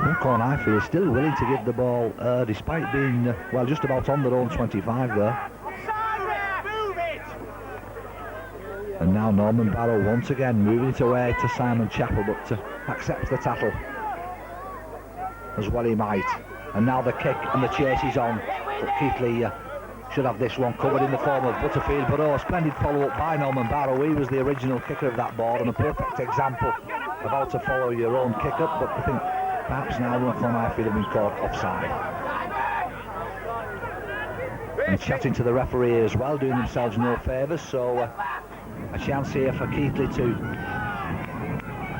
Runcorn Highfield is still willing to give the ball, despite being, well, just about on their own 25 there. And now Norman Barrow once again moving it away to Simon Chappell, but accepts the tackle as well he might. And now the kick and the chase is on, but Keighley should have this one covered in the form of Butterfield. But oh, splendid follow-up by Norman Barrow. He was the original kicker of that ball and a perfect example of how to follow your own kick-up, but I think perhaps now Runcorn Highfield have been caught offside. And chatting to the referee as well, doing themselves no favours, so a chance here for Keighley to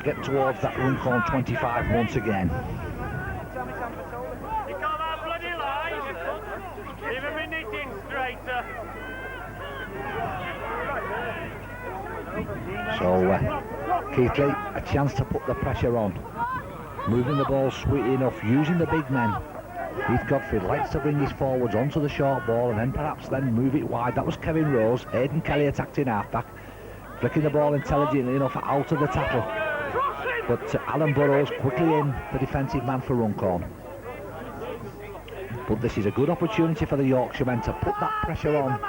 get towards that Runcorn 25 once again. You can't have bloody lies. Even me knitting straighter. So Keighley, a chance to put the pressure on. Moving the ball sweetly enough, using the big men. Heath Godfrey likes to bring his forwards onto the short ball and then perhaps move it wide. That was Kevin Rose. Aidan Kelly attacked in half-back, flicking the ball intelligently enough out of the tackle. But Alan Burrows quickly in, the defensive man for Runcorn. But this is a good opportunity for the Yorkshiremen to put that pressure on.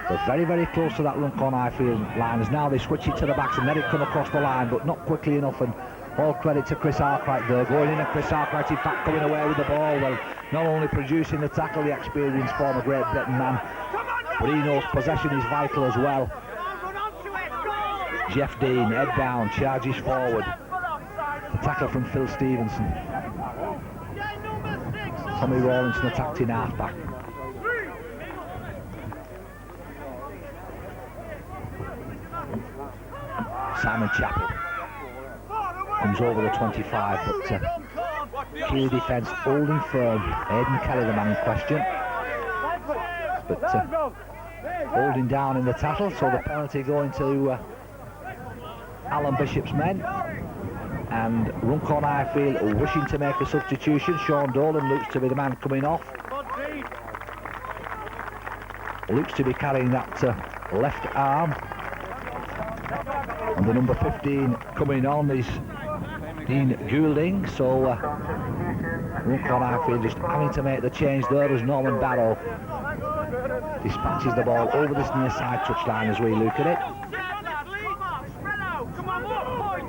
They're very, very close to that Runcorn Highfield line, as now they switch it to the backs and let it come across the line, but not quickly enough, and all credit to Chris Arkwright there, going in, and Chris Arkwright in fact coming away with the ball, well, not only producing the tackle, the experienced former Great Britain man, but he knows possession is vital as well. Jeff Dean, head down, charges forward. The tackle from Phil Stevenson. Tommy Rawlinson attacked in half-back. Simon Chappell comes over the 25, but Keighley defence holding firm. Aidan Kelly, the man in question, but holding down in the tackle, so the penalty going to Alan Bishop's men. And Runcorn Highfield wishing to make a substitution. Sean Dolan looks to be the man coming off. Looks to be carrying that left arm. And the number 15 coming on is Dean Goulding. So Runcorn Highfield just having to make the change there as Norman Barrow dispatches the ball over this near side touchline as we look at it.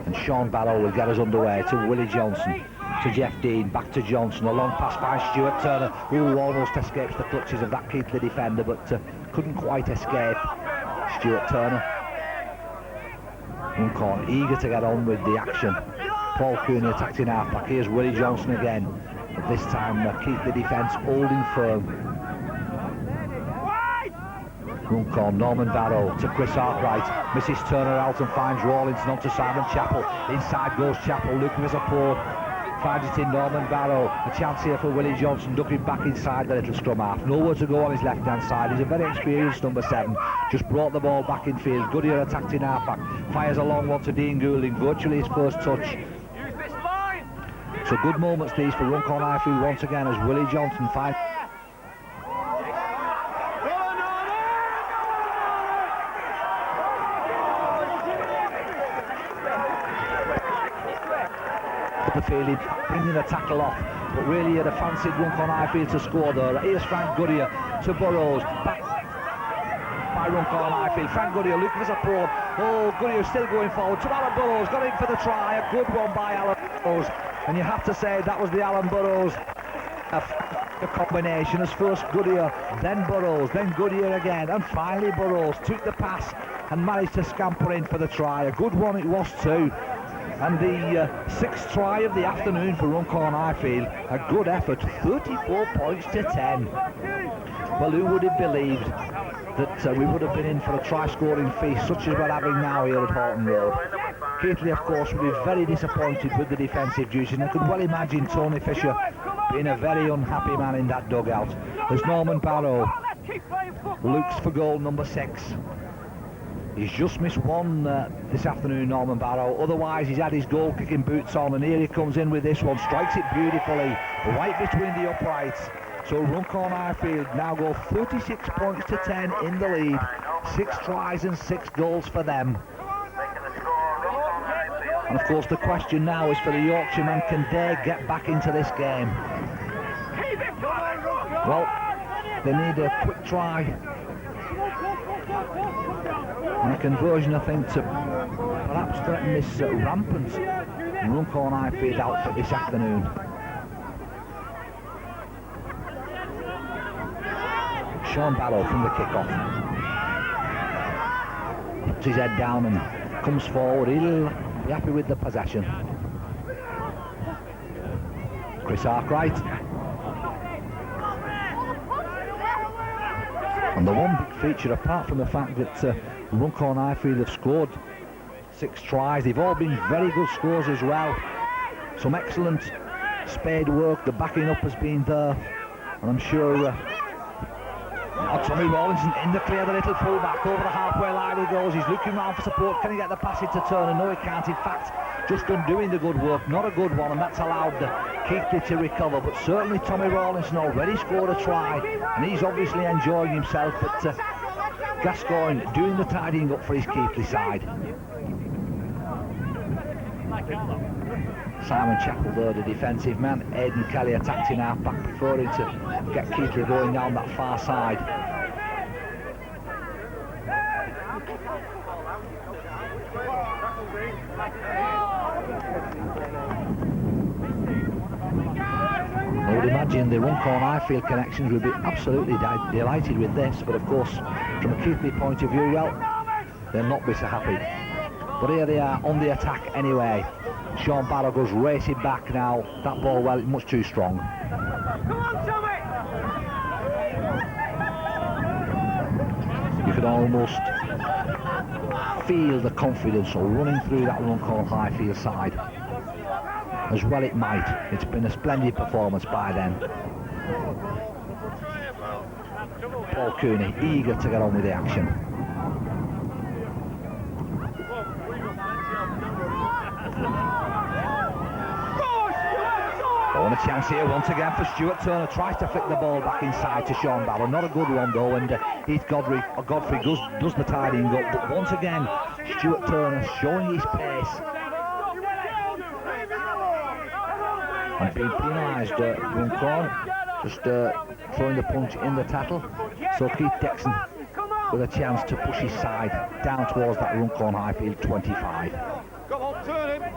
And Sean Barrow will get us underway to Willie Johnson, to Jeff Dean, back to Johnson, a long pass by Stuart Turner, who almost escapes the clutches of that Keighley defender, but couldn't quite escape Stuart Turner. Runcorn eager to get on with the action. Paul Cooney attacked in half-back. Here's Willie Johnson again, but this time Keighley defence holding firm. Runcorn, Norman Barrow to Chris Arkwright, misses Turner out and finds Rawlinson onto Simon Chappell. Inside goes Chappell, looking for support, finds it in Norman Barrow. A chance here for Willie Johnson, ducking back inside the little scrum half. Nowhere to go on his left hand side. He's a very experienced number 7. Just brought the ball back in field. Goodyear attacked in half back, fires a long one to Dean Goulding, virtually his first touch. So good moments these for Runcorn Highfield once again as Willie Johnson finds. The field, bringing the tackle off, but really had a fancied Runcorn Highfield to score there. Here's Frank Goodyear to Burrows, back by Runcorn Highfield. Frank Goodyear looking for support. Oh, Goodyear still going forward to Alan Burrows, got in for the try. A good one by Alan Burrows, and you have to say that was the Alan Burrows the combination. As first Goodyear, then Burrows, then Goodyear again, and finally Burrows took the pass and managed to scamper in for the try. A good one it was too. And the 6th try of the afternoon for Runcorn Highfield. A good effort, 34 points to 10. Well, who would have believed that we would have been in for a try-scoring feast such as we're having now here at Horton Road. Keighley, of course, will be very disappointed with the defensive duties, and I could well imagine Tony Fisher being a very unhappy man in that dugout. As Norman Barrow looks for goal number 6. He's just missed one this afternoon, Norman Barrow. Otherwise, he's had his goal-kicking boots on, and here he comes in with this one. Strikes it beautifully, right between the uprights. So Runcorn Highfield now go 36 points to 10 in the lead. 6 tries and 6 goals for them. And of course, the question now is for the Yorkshiremen, can they get back into this game? Well, they need a quick try. And a conversion, I think, to perhaps threaten this rampant Runcorn Highfield outfit this afternoon. Sean Barrow from the kick-off. Puts his head down and comes forward. He'll be happy with the possession. Chris Arkwright. And the one big feature, apart from the fact that Runcorn Highfield have scored 6 tries, they've all been very good scores as well. Some excellent spade work, the backing up has been there, and I'm sure Tommy Rawlinson in the clear, the little fullback, over the halfway line he goes, he's looking round for support. Can he get the pass into Turner? No, he can't. In fact, just undoing the good work, not a good one, and that's allowed Keighley to recover. But certainly Tommy Rawlinson already scored a try, and he's obviously enjoying himself. But Gascoigne doing the tidying up for his Keighley side. Simon Chappell there, the defensive man. Aidan Kelly attacked in half-back, preferring to get Keighley going down that far side. I would imagine the Runcorn Highfield connections would be absolutely delighted with this, but of course, from a Keighley point of view, well, they'll not be so happy. But here they are on the attack anyway. Sean Barrow goes racing back now. That ball, well, much too strong. Come on, Tommy! You could almost feel the confidence running through that Runcorn Highfield side. As well it might. It's been a splendid performance by them. Paul Cooney eager to get on with the action. Oh, and a chance here once again for Stuart Turner. Tries to flick the ball back inside to Sean Barrow. Not a good one though, and Heath Godfrey does the tidying up. But once again, Stuart Turner showing his pace. And being penalised, Runcorn just throwing the punch in the tackle. So Keith Dixon with a chance to push his side down towards that Runcorn Highfield 25. Come on, turn him!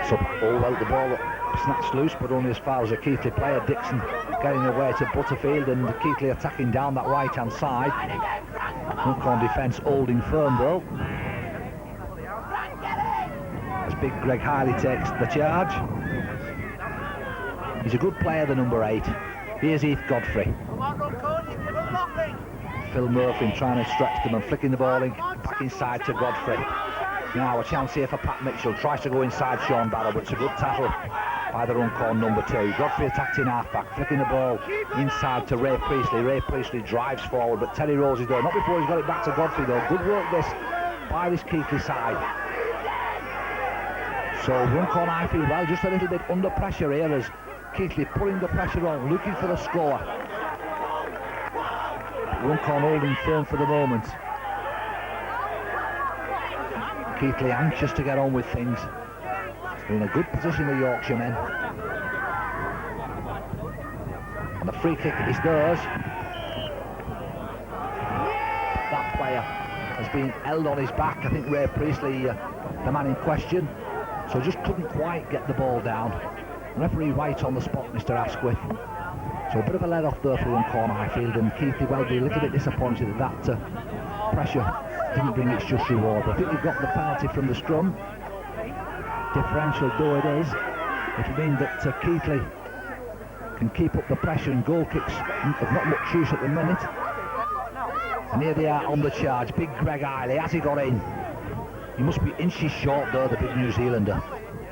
So, well, the ball snatched loose, but only as far as a Keighley player. Dixon getting away to Butterfield, and Keighley attacking down that right-hand side. Runcorn defence holding firm though. As big Greg Keighley takes the charge. He's a good player, the number 8. Here's Heath Godfrey. Phil Murphy trying to stretch them and flicking the ball in, back inside to Godfrey. Now a chance here for Pat Mitchell. Tries to go inside Sean Barrow, but it's a good tackle by the Runcorn number 2. Godfrey attacked in half-back, flicking the ball inside to Ray Priestley. Ray Priestley drives forward, but Terry Rose is there. Not before he's got it back to Godfrey though. Good work this by this Keighley side. So Runcorn Highfield, well, just a little bit under pressure here as Keighley putting the pressure on, looking for the score. Runcorn holding firm for the moment. Keighley anxious to get on with things. They're in a good position, the Yorkshire men. And the free kick is theirs. That player has been held on his back. I think Ray Priestley, the man in question, so just couldn't quite get the ball down. Referee right on the spot, Mr. Asquith. So a bit of a let off there for Runcorn Highfield, and Keighley will be a little bit disappointed that pressure didn't bring its just reward. I think we've got the penalty from the scrum. Differential though it is, it'll mean that Keighley can keep up the pressure, and goal kicks have not much use at the minute. And here they are on the charge. Big Greg Keighley, has he got in? He must be inches short there, the big New Zealander.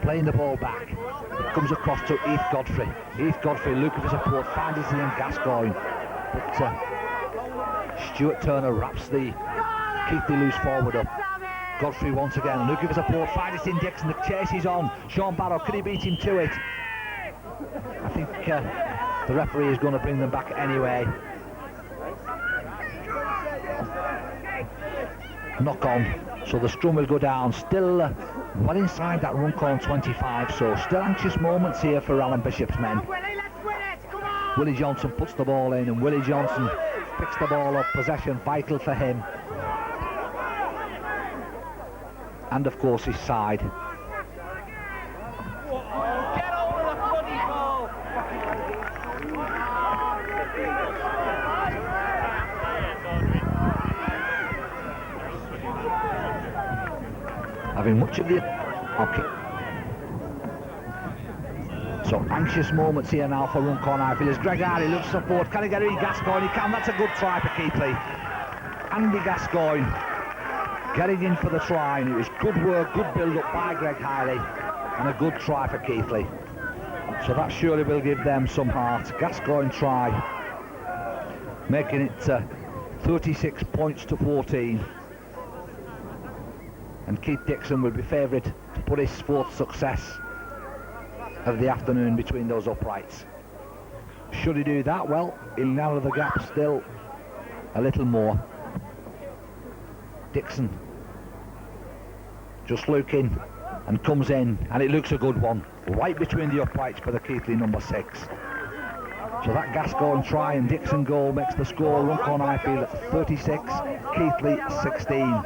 Playing the ball back. It comes across to Heath Godfrey. Heath Godfrey looking for support, finds it in Gascoigne. But Stuart Turner wraps the Keighley loose forward up. Godfrey once again looking for support, finds it in Dixon. The chase is on. Sean Barrow, can he beat him to it? I think the referee is going to bring them back anyway. Knock on. So the scrum will go down, still well inside that Runcorn 25, so still anxious moments here for Alan Bishop's men. Willie Johnson puts the ball in, and Willie Johnson picks the ball up, possession vital for him. And of course his side. Get over the bloody ball! Having much of the... Okay. So anxious moments here now for Runcorn Highfield as Greg Keighley looks support. Can he get it in Gascoigne? He can. That's a good try for Keighley. Andy Gascoigne getting in for the try, and it was good work, good build-up by Greg Keighley, and a good try for Keighley. So that surely will give them some heart. Gascoigne try, making it 36 points to 14. And Keith Dixon will be favourite to put his 4th success of the afternoon between those uprights. Should he do that, well, he'll narrow the gap still a little more. Dixon just looking and comes in, and it looks a good one, right between the uprights for the Keighley number 6. So that Gascoigne try and Dixon goal makes the score Runcorn Highfield 36, Keighley 16.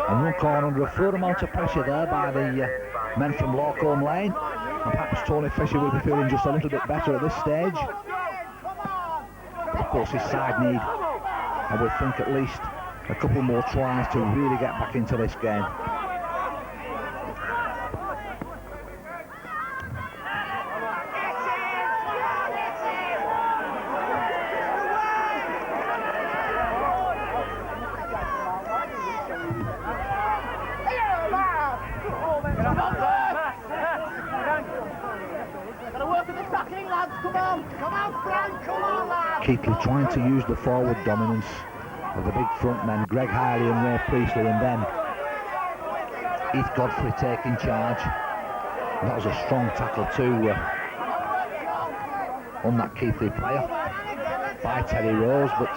And Runcorn under a fair amount of pressure there by the men from Lawcombe Lane, and perhaps Tony Fisher will be feeling just a little bit better at this stage. But of course his side need, I would think, at least a couple more tries to really get back into this game. Keighley trying to use the forward dominance of the big front men, Greg Keighley and Ray Priestley, and then Heath Godfrey taking charge. That was a strong tackle too on that Keighley player by Terry Rose, but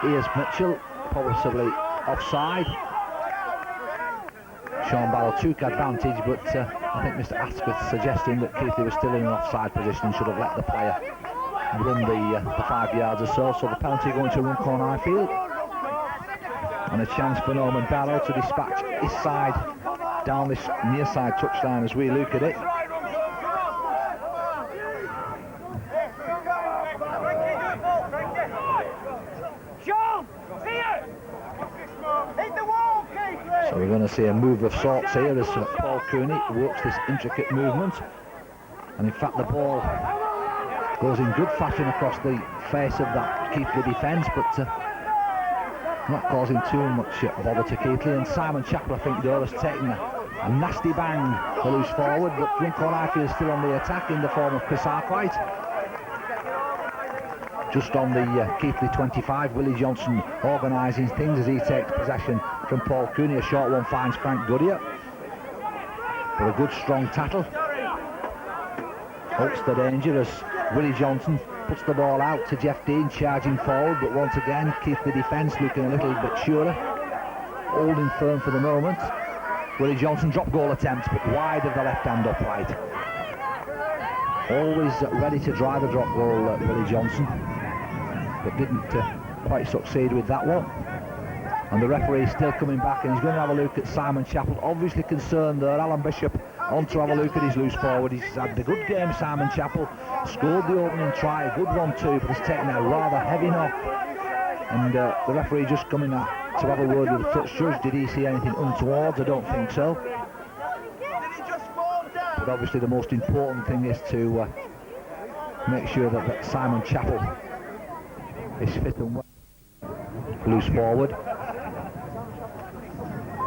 here's Mitchell, possibly offside. Sean Barrow took advantage, but I think Mr. Asquith suggesting that Keighley was still in an offside position and should have let the player run the 5 yards or so. So the penalty going to Runcorn Highfield, and a chance for Norman Barrow to dispatch his side down this near side touchline as we look at it. So we're going to see a move of sorts here as Paul Cooney works this intricate movement, and in fact the ball goes in good fashion across the face of that Keighley defence, but not causing too much bother to Keighley. And Simon Chappell, I think, though, has taken a nasty bang to loose forward, but Runcorn Highfield is still on the attack in the form of Chris Arkwright. Just on the Keighley 25, Willie Johnson organising things as he takes possession from Paul Cooney. A short one finds Frank Goodyear, but a good strong tackle halts the danger as Willie Johnson puts the ball out to Jeff Dean, charging forward, but once again Keighley defence looking a little bit surer, holding firm for the moment. Willie Johnson drop goal attempt, but wide of the left hand upright. Always ready to drive a drop goal, Willie Johnson, but didn't quite succeed with that one. And the referee is still coming back, and he's going to have a look at Simon Chappell. Obviously concerned there. Alan Bishop on to have a look at his loose forward. He's had a good game, Simon Chappell. Scored the opening try, a good one too, but he's taken a rather heavy knock. And the referee just coming out to have a word with the touch judge. Did he see anything untoward? I don't think so. But obviously the most important thing is to make sure that Simon Chappell is fit and well. Loose forward.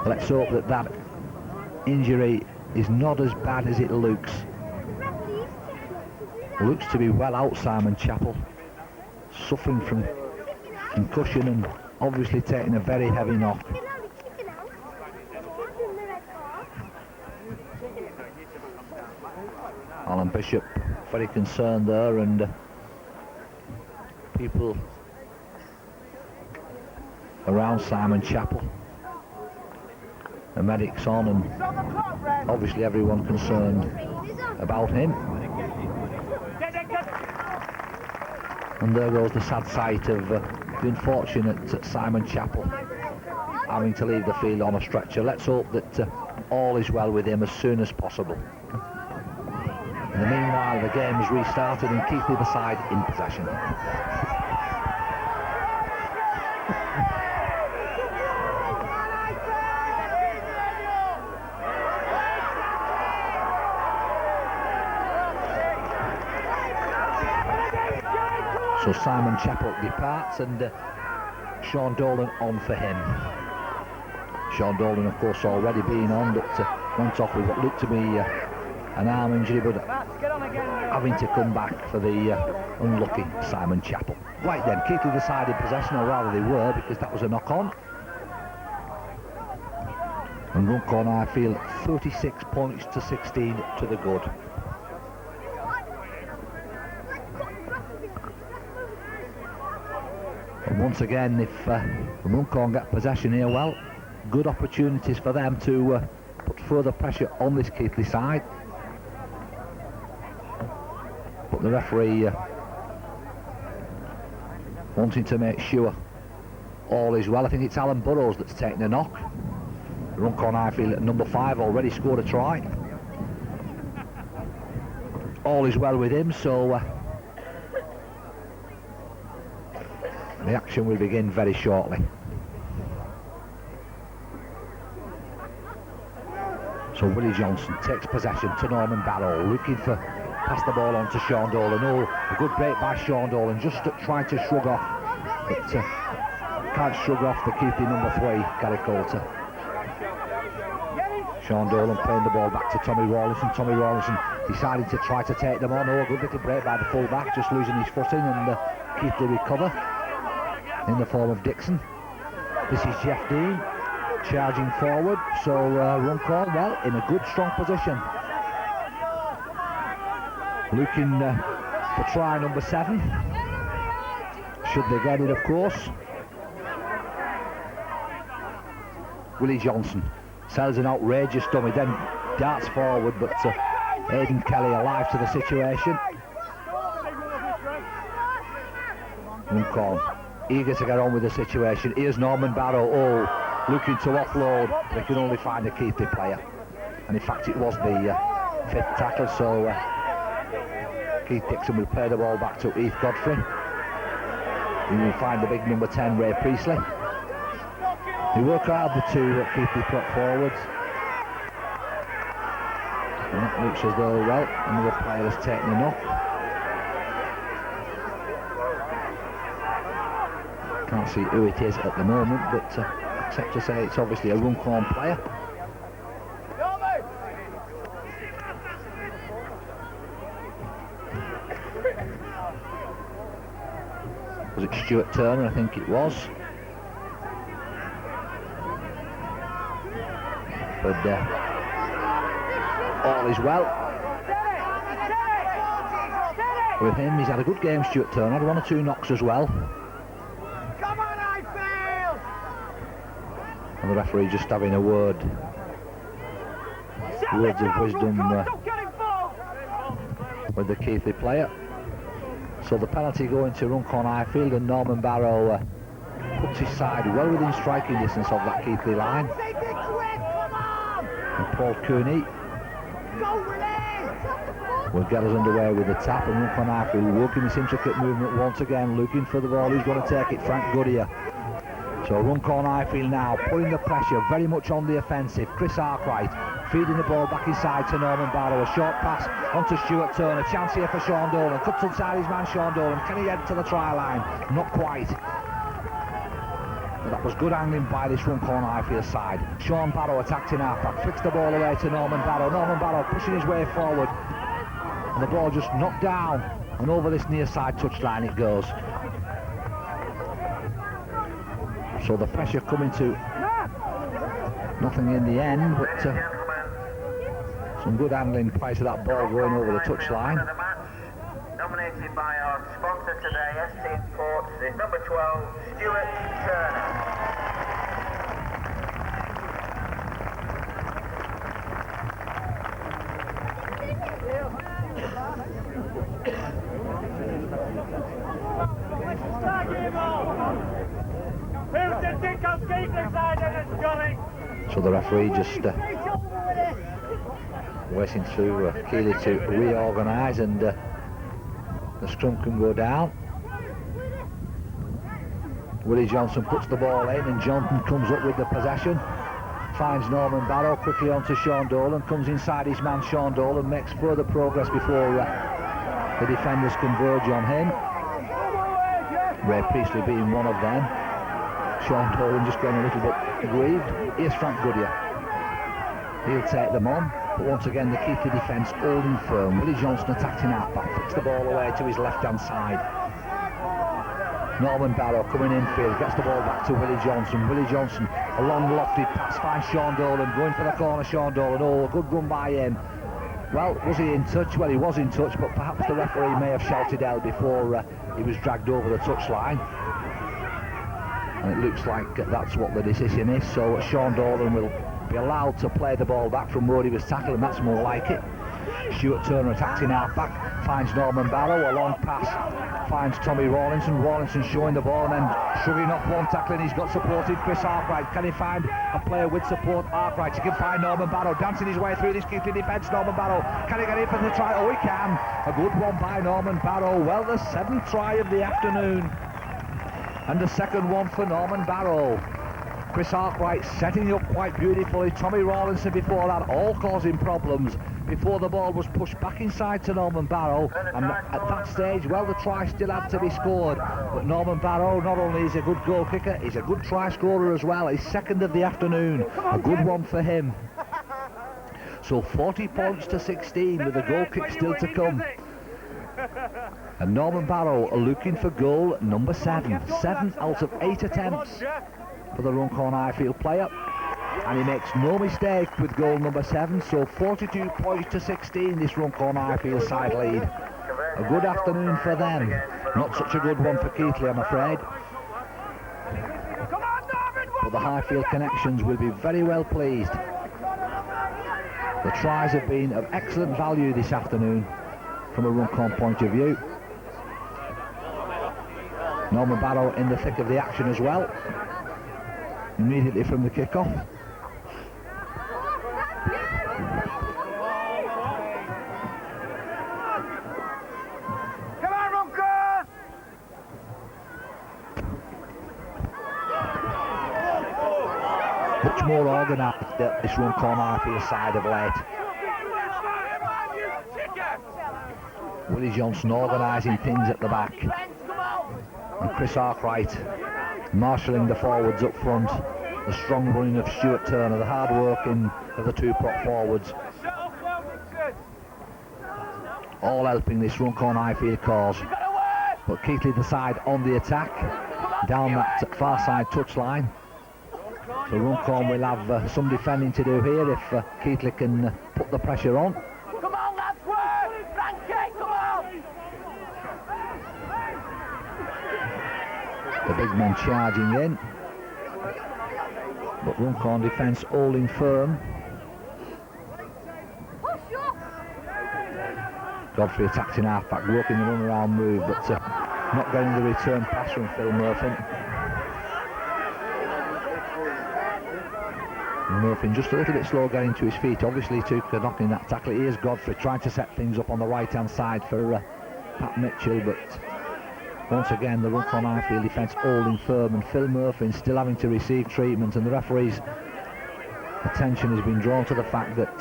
Let's hope that that injury is not as bad as it looks. Looks to be well out, Simon Chappell, suffering from concussion and obviously taking a very heavy knock. Alan Bishop very concerned there, and people around Simon Chappell, the medics on, and obviously everyone concerned about him. And there goes the sad sight of the unfortunate Simon Chappell having to leave the field on a stretcher. Let's hope that all is well with him as soon as possible. In the meanwhile, the game has restarted and Keighley the side in possession. So Simon Chappell departs, and Sean Dolan on for him. Sean Dolan, of course, already been on, but went off with what looked to be an arm injury, but having to come back for the unlucky Simon Chappell. Right then, Keighley decided possession, or rather they were, because that was a knock-on. And Runcorn Highfield 36 points to 16 to the good. And once again, if Runcorn get possession here, well, good opportunities for them to put further pressure on this Keighley side. But the referee wanting to make sure all is well. I think it's Alan Burrows that's taken a knock. Runcorn Highfield at number 5 already scored a try. All is well with him, so the action will begin very shortly. So Willie Johnson takes possession to Norman Barrow, looking for pass the ball on to Sean Dolan. Oh, a good break by Sean Dolan, just trying to shrug off, but can't shrug off the keeping number 3, Gary Coulter. Sean Dolan playing the ball back to Tommy Rawlinson. Tommy Rawlinson deciding to try to take them on. Oh, a good little break by the full-back, just losing his footing, and Keighley recover in the form of Dixon. This is Jeff Dean charging forward, so Runcorn, well, in a good strong position. Looking for try number 7, should they get it, of course. Willie Johnson sells an outrageous dummy, then darts forward, but Aidan Kelly alive to the situation. Runcorn eager to get on with the situation. Here's Norman Barrow, oh, looking to offload, but he can only find a Keighley player, and in fact it was the 5th tackle, so Keith Dixon will play the ball back to Heath Godfrey. He will find the big number 10, Ray Priestley. They work hard, the 2 Keighley put forwards, and that looks as though, well, another player has taken enough. Can't see who it is at the moment, but except to say it's obviously a Runcorn player. Was it Stuart Turner? I think it was. But all is well with him. He's had a good game, Stuart Turner. Had 1 or 2 knocks as well. And the referee just having a words of wisdom with the Keighley player. So the penalty going to Runcorn Highfield, and Norman Barrow puts his side well within striking distance of that Keighley line. And Paul Cooney will get us underway with the tap, and Runcorn Highfield working this intricate movement once again, looking for the ball. Who's going to take it? Frank Goodyear. So Runcorn Highfield now putting the pressure very much on the offensive. Chris Arkwright feeding the ball back inside to Norman Barrow. A short pass onto Stuart Turner. Chance here for Sean Dolan. Cuts inside his man Sean Dolan. Can he head to the try line? Not quite. But that was good angling by this Runcorn Highfield side. Sean Barrow attacked in half-back. Flicks the ball away to Norman Barrow. Norman Barrow pushing his way forward. And the ball just knocked down. And over this near side touchline it goes. So the pressure coming to nothing in the end, but some good handling prior to that ball going over the touchline. Nominated by our sponsor today, ST Sports, is number 12, Stuart Turner. So the referee just waiting through Keighley to reorganise, and the scrum can go down. Willie Johnson puts the ball in, and Johnson comes up with the possession, finds Norman Barrow quickly onto Sean Dolan, comes inside his man Sean Dolan, makes further progress before the defenders converge on him. Ray Priestley being one of them. Sean Dolan just getting a little bit grieved. Here's Frank Goodyear. He'll take them on, but once again the Keighley defence holding firm. Willie Johnson attacking half-back, flicks the ball away to his left-hand side. Norman Barrow coming infield, gets the ball back to Willie Johnson. Willie Johnson, a long lofted pass, finds Sean Dolan, going for the corner. Sean Dolan, oh, a good run by him. Well, was he in touch? Well, he was in touch, but perhaps the referee may have shouted out before he was dragged over the touchline. And it looks like that's what the decision is. So Sean Dolan will be allowed to play the ball back from where he was tackled, and that's more like it. Stuart Turner attacks in half-back, finds Norman Barrow, a long pass, finds Tommy Rawlinson. Rawlinson showing the ball and then shrugging off one tackle, and he's got supported Chris Arkwright. Can he find a player with support? Arkwright, he can find Norman Barrow, dancing his way through this Keighley defence. Norman Barrow, can he get in for the try? Oh, he can. A good one by Norman Barrow. Well, the 7th try of the afternoon, and the second one for Norman Barrow. Chris Arkwright setting up quite beautifully. Tommy Rawlinson before that, all causing problems before the ball was pushed back inside to Norman Barrow, and at that stage, well, the try still had to be scored, but Norman Barrow not only is a good goal kicker, he's a good try scorer as well. His second of the afternoon, a good one for him. So 40 points to 16 with a goal kick still to come. And Norman Barrow are looking for goal number 7. 7 out of 8 attempts for the Runcorn Highfield player. And he makes no mistake with goal number 7. So 42 points to 16 this Runcorn Highfield side lead. A good afternoon for them. Not such a good one for Keighley, I'm afraid. But the Highfield connections will be very well pleased. The tries have been of excellent value this afternoon from a Runcorn point of view. Norman Barrow in the thick of the action as well, immediately from the kick-off. Come on, Runcorn! Much more organised this Runcorn Highfield side of late. Willie Johnson organising things at the back, and Chris Arkwright marshalling the forwards up front. The strong running of Stuart Turner, the hard working of the two prop forwards, all helping this Runcorn Highfield cause. But Keighley the side on the attack down that far side touchline. So Runcorn will have some defending to do here if Keighley can put the pressure on. Come on, lads, work! Frankie, come on! The big men charging in, but Runcorn defence holding firm. Godfrey attacks in half-back, working the run-around move, but not getting the return pass from Phil Murphy. Murphy just a little bit slow getting to his feet, obviously took a knock in that tackle. Here's Godfrey trying to set things up on the right-hand side for Pat Mitchell, but once again the Runcorn Highfield defence holding firm, and Phil Murphy still having to receive treatment, and the referee's attention has been drawn to the fact that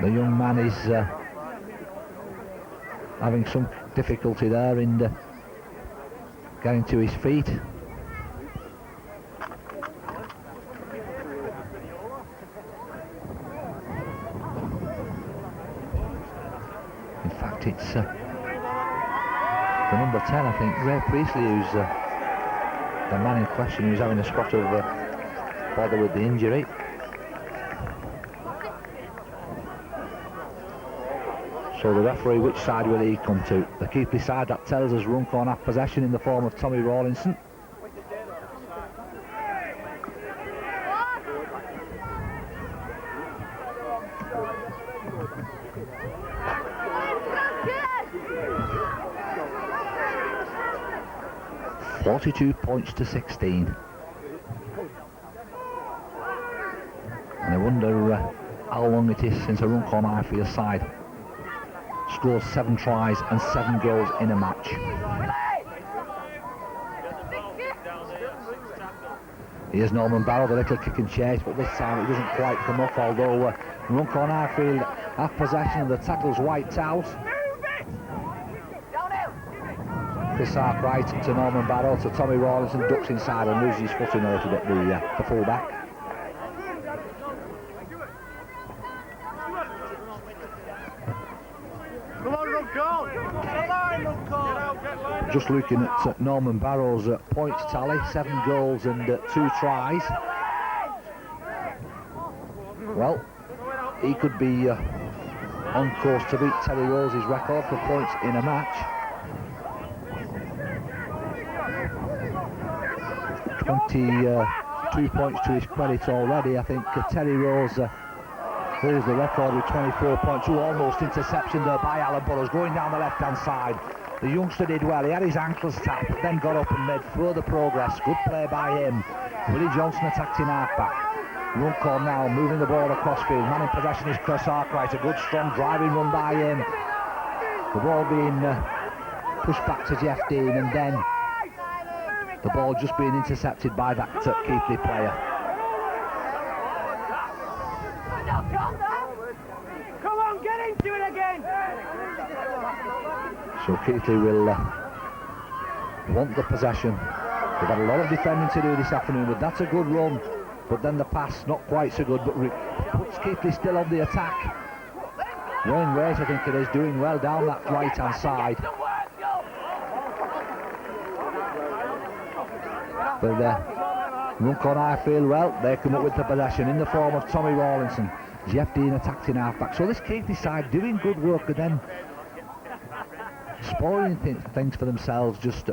the young man is having some difficulty there in getting to his feet. In fact, it's the number 10, I think, Ray Priestley, who's the man in question, who's having a spot of bother with the injury. So the referee, which side will he come to? The Keighley side, that tells us Runcorn have possession in the form of Tommy Rawlinson. .42 points to 16. And I wonder how long it is since a Runcorn Highfield side scores 7 tries and 7 goals in a match. Here's Norman Barrow, the little kick and chase, but this time it doesn't quite come off, although Runcorn Highfield have possession and the tackle's wiped out. Chris Arkwright to Norman Barrow to Tommy Rawlinson, ducks inside and loses his footing a little bit, the full-back. Come on, Runcorn! Come on, Runcorn! Just looking at Norman Barrow's points tally, 7 goals and 2 tries. Well, he could be on course to beat Terry Rose's record for points in a match. 22 points to his credit already. I think Terry Rose holds the record with 24 points. Almost interception there by Alan Burrows going down the left-hand side. The youngster did well. He had his ankles tapped, but then got up and made further progress. Good play by him. Willie Johnson attacked in half-back. Runcorn now moving the ball across field. Man in possession is Chris Arkwright. A good strong driving run by him. The ball being pushed back to Jeff Dean, and then The ball just being intercepted by that Keighley player. Come on, get into it again! So Keighley will want the possession. They've had a lot of defending to do this afternoon, but that's a good run. But then the pass, not quite so good, but puts Keighley still on the attack. Wayne Race, I think it is, doing well down that right-hand side. But Runcorn Highfield, well, they come up with the possession in the form of Tommy Rawlinson. Jeff Dean attacked in half-back. So this Keighley side doing good work and then spoiling things for themselves, just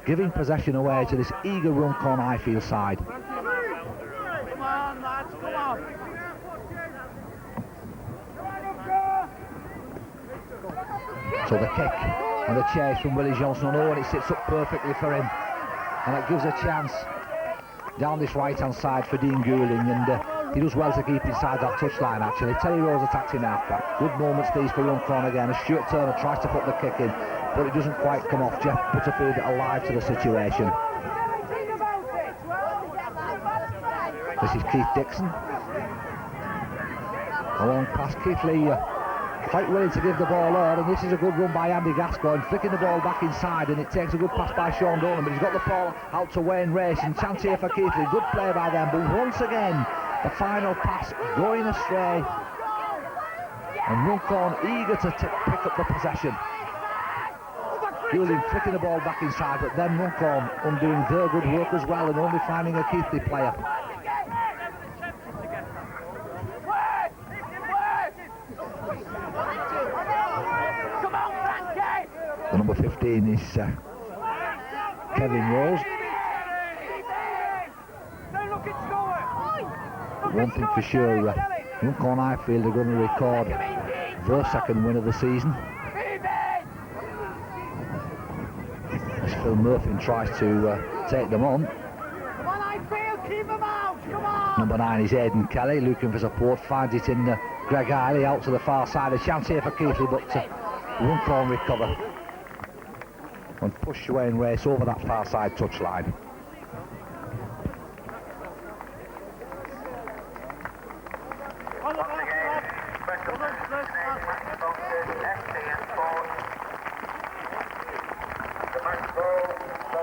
giving possession away to this eager Runcorn Highfield side. Come on, lads, come on! So the kick and the chase from Willie Johnson on Owen, it sits up perfectly for him. And it gives a chance down this right-hand side for Dean Goulding, and he does well to keep inside that touchline actually. Terry Rose attacks in half-back. Good moments these for Runcorn again as Stuart Turner tries to put the kick in, but it doesn't quite come off. Jeff Butterfield alive to the situation. This is Keith Dixon. A long pass, Keighley quite willing to give the ball out, and this is a good run by Andy Gascoigne, flicking the ball back inside, and it takes a good pass by Sean Dolan, but he's got the ball out to Wayne Race, and chance here for Keighley. Good play by them, but once again the final pass going astray, and Runcorn eager to pick up the possession. Goulding flicking the ball back inside, but then Runcorn undoing their good work as well and only finding a Keighley player. The number 15 is Kevin Rose. One thing for sure, Runcorn Highfield are going to record their second win of the season. As Phil Murphy tries to take them on. Come on, Highfield, keep them out, come on! Number 9 is Aidan Kelly, looking for support, finds it in Greg Eiley out to the far side. A chance here for Keighley, but Runcorn recover and push Wayne Race over that far side touchline.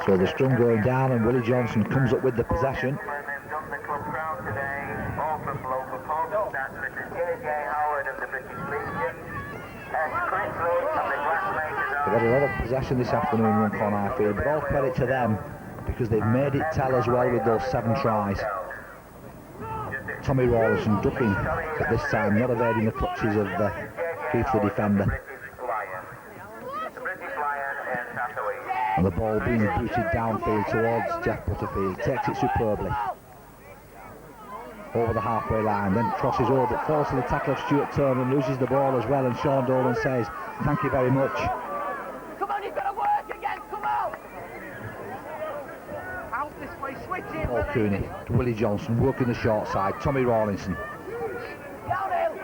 So the scrum going down and Willie Johnson comes up with the possession. They've had a lot of possession this afternoon, Runcorn Highfield, but all credit to them because they've made it tell as well with those 7 tries. Tommy Rawlinson ducking at this time, not evading the clutches of the Keighley defender. And the ball being booted downfield towards Jeff Butterfield, takes it superbly over the halfway line, then crosses over, but falls to the tackle of Stuart Turner and loses the ball as well, and Sean Dolan says thank you very much. Come on, you've got to work again, come on! Out this way, switch in. Paul Cooney to Willie Johnson, working the short side. Tommy Rawlinson.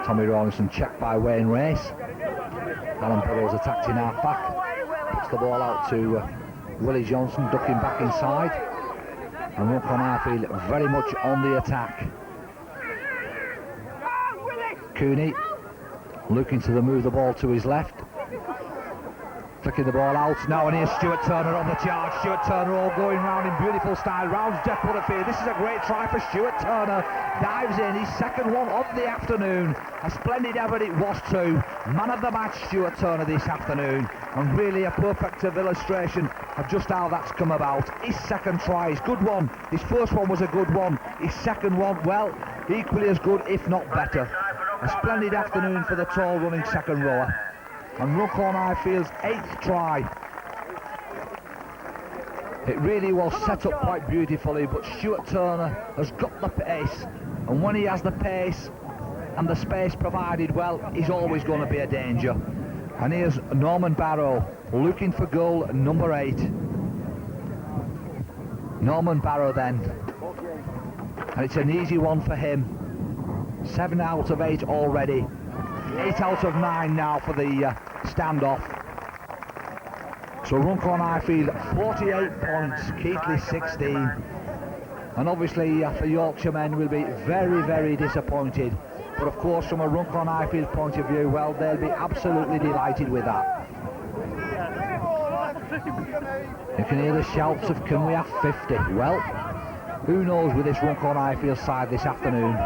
Tommy Rawlinson checked by Wayne Race. Alan Burrows attacked in half back. Puts the ball out to Willie Johnson, ducking back inside. And Runcorn Highfield very much on the attack. Cooney looking to move the ball to his left. Flicking the ball out now, and here's Stuart Turner on the charge. Stuart Turner all going round in beautiful style, rounds Jeff Butterfield. This is a great try for Stuart Turner. Dives in, his second one of the afternoon. A splendid effort it was too. Man of the match, Stuart Turner, this afternoon. And really a perfect illustration of just how that's come about. His second try is good one. His first one was a good one. His second one, well, equally as good, if not better. A splendid afternoon for the tall running second rower. And Runcorn Highfield's 8th try. It really was set up quite beautifully, but Stuart Turner has got the pace, and when he has the pace and the space provided, well, he's always going to be a danger. And here's Norman Barrow looking for goal number 8. Norman Barrow then, and it's an easy one for him. 7 out of 8 already. 8 out of 9 now for the standoff. So Runcorn Highfield 48 points, Keighley 16. And obviously for Yorkshire men will be very, very disappointed. But of course from a Runcorn Highfield point of view, well, they'll be absolutely delighted with that. You can hear the shouts of can we have 50? Well, who knows with this Runcorn Highfield side this afternoon.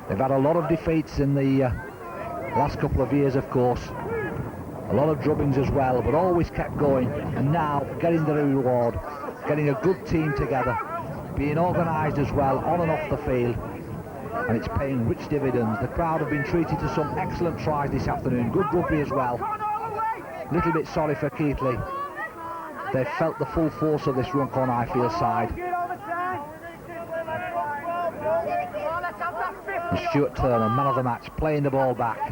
They've had a lot of defeats in the last couple of years, of course. A lot of drubbings as well, but always kept going. And now getting the reward, getting a good team together, being organised as well on and off the field. And it's paying rich dividends. The crowd have been treated to some excellent tries this afternoon. Good rugby as well. Little bit sorry for Keighley. They've felt the full force of this Runcorn Highfield side. And Stuart Turner, man of the match, playing the ball back.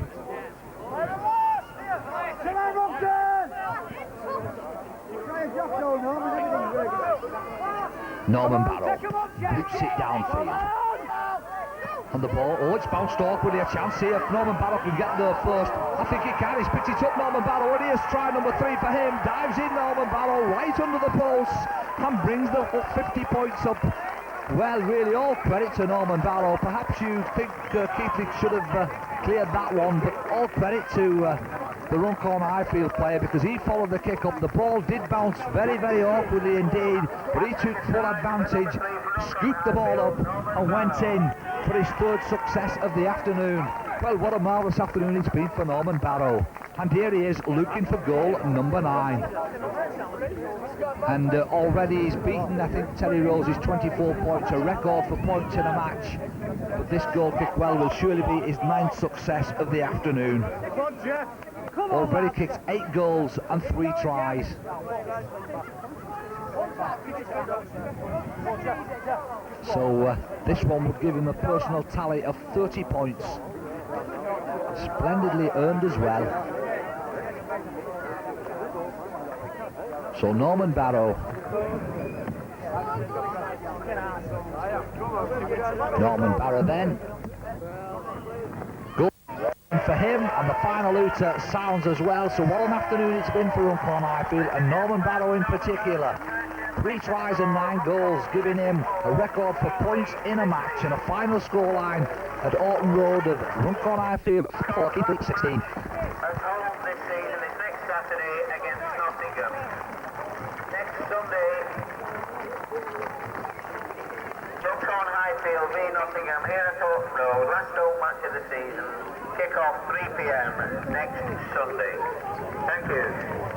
Norman Barrow boots it downfield. And the ball, oh, it's bounced awkwardly. A chance here if Norman Barrow can get there first. I think he can. He's picked it up, Norman Barrow, and here's try number 3 for him. Dives in, Norman Barrow, right under the post, and brings the 50 points up. Well, really, all credit to Norman Barrow. Perhaps you think Keighley should have cleared that one, but all credit to the Runcorn Highfield player, because he followed the kick up. The ball did bounce very, very awkwardly indeed, but he took full advantage, scooped the ball up and went in for his 3rd success of the afternoon. Well, what a marvellous afternoon it's been for Norman Barrow. And here he is looking for goal number 9. And already he's beaten, I think, Terry Rose's 24 points, a record for points in a match. But this goal kick, well, will surely be his 9th success of the afternoon. Already kicked 8 goals and 3 tries. So this one would give him a personal tally of 30 points. Splendidly earned as well. So Norman Barrow. Norman Barrow then. Good for him, and the final looter sounds as well. So what an afternoon it's been for Runcorn Highfield, and Norman Barrow in particular. 3 tries and 9 goals, giving him a record for points in a match, and a final scoreline at Orton Road of Runcorn Highfield 4, Keighley 16. As home this season is next Saturday against Nottingham. Next Sunday, Runcorn Highfield v Nottingham here at Orton Road. Last home match of the season. Kick off 3 p.m. next Sunday. Thank you.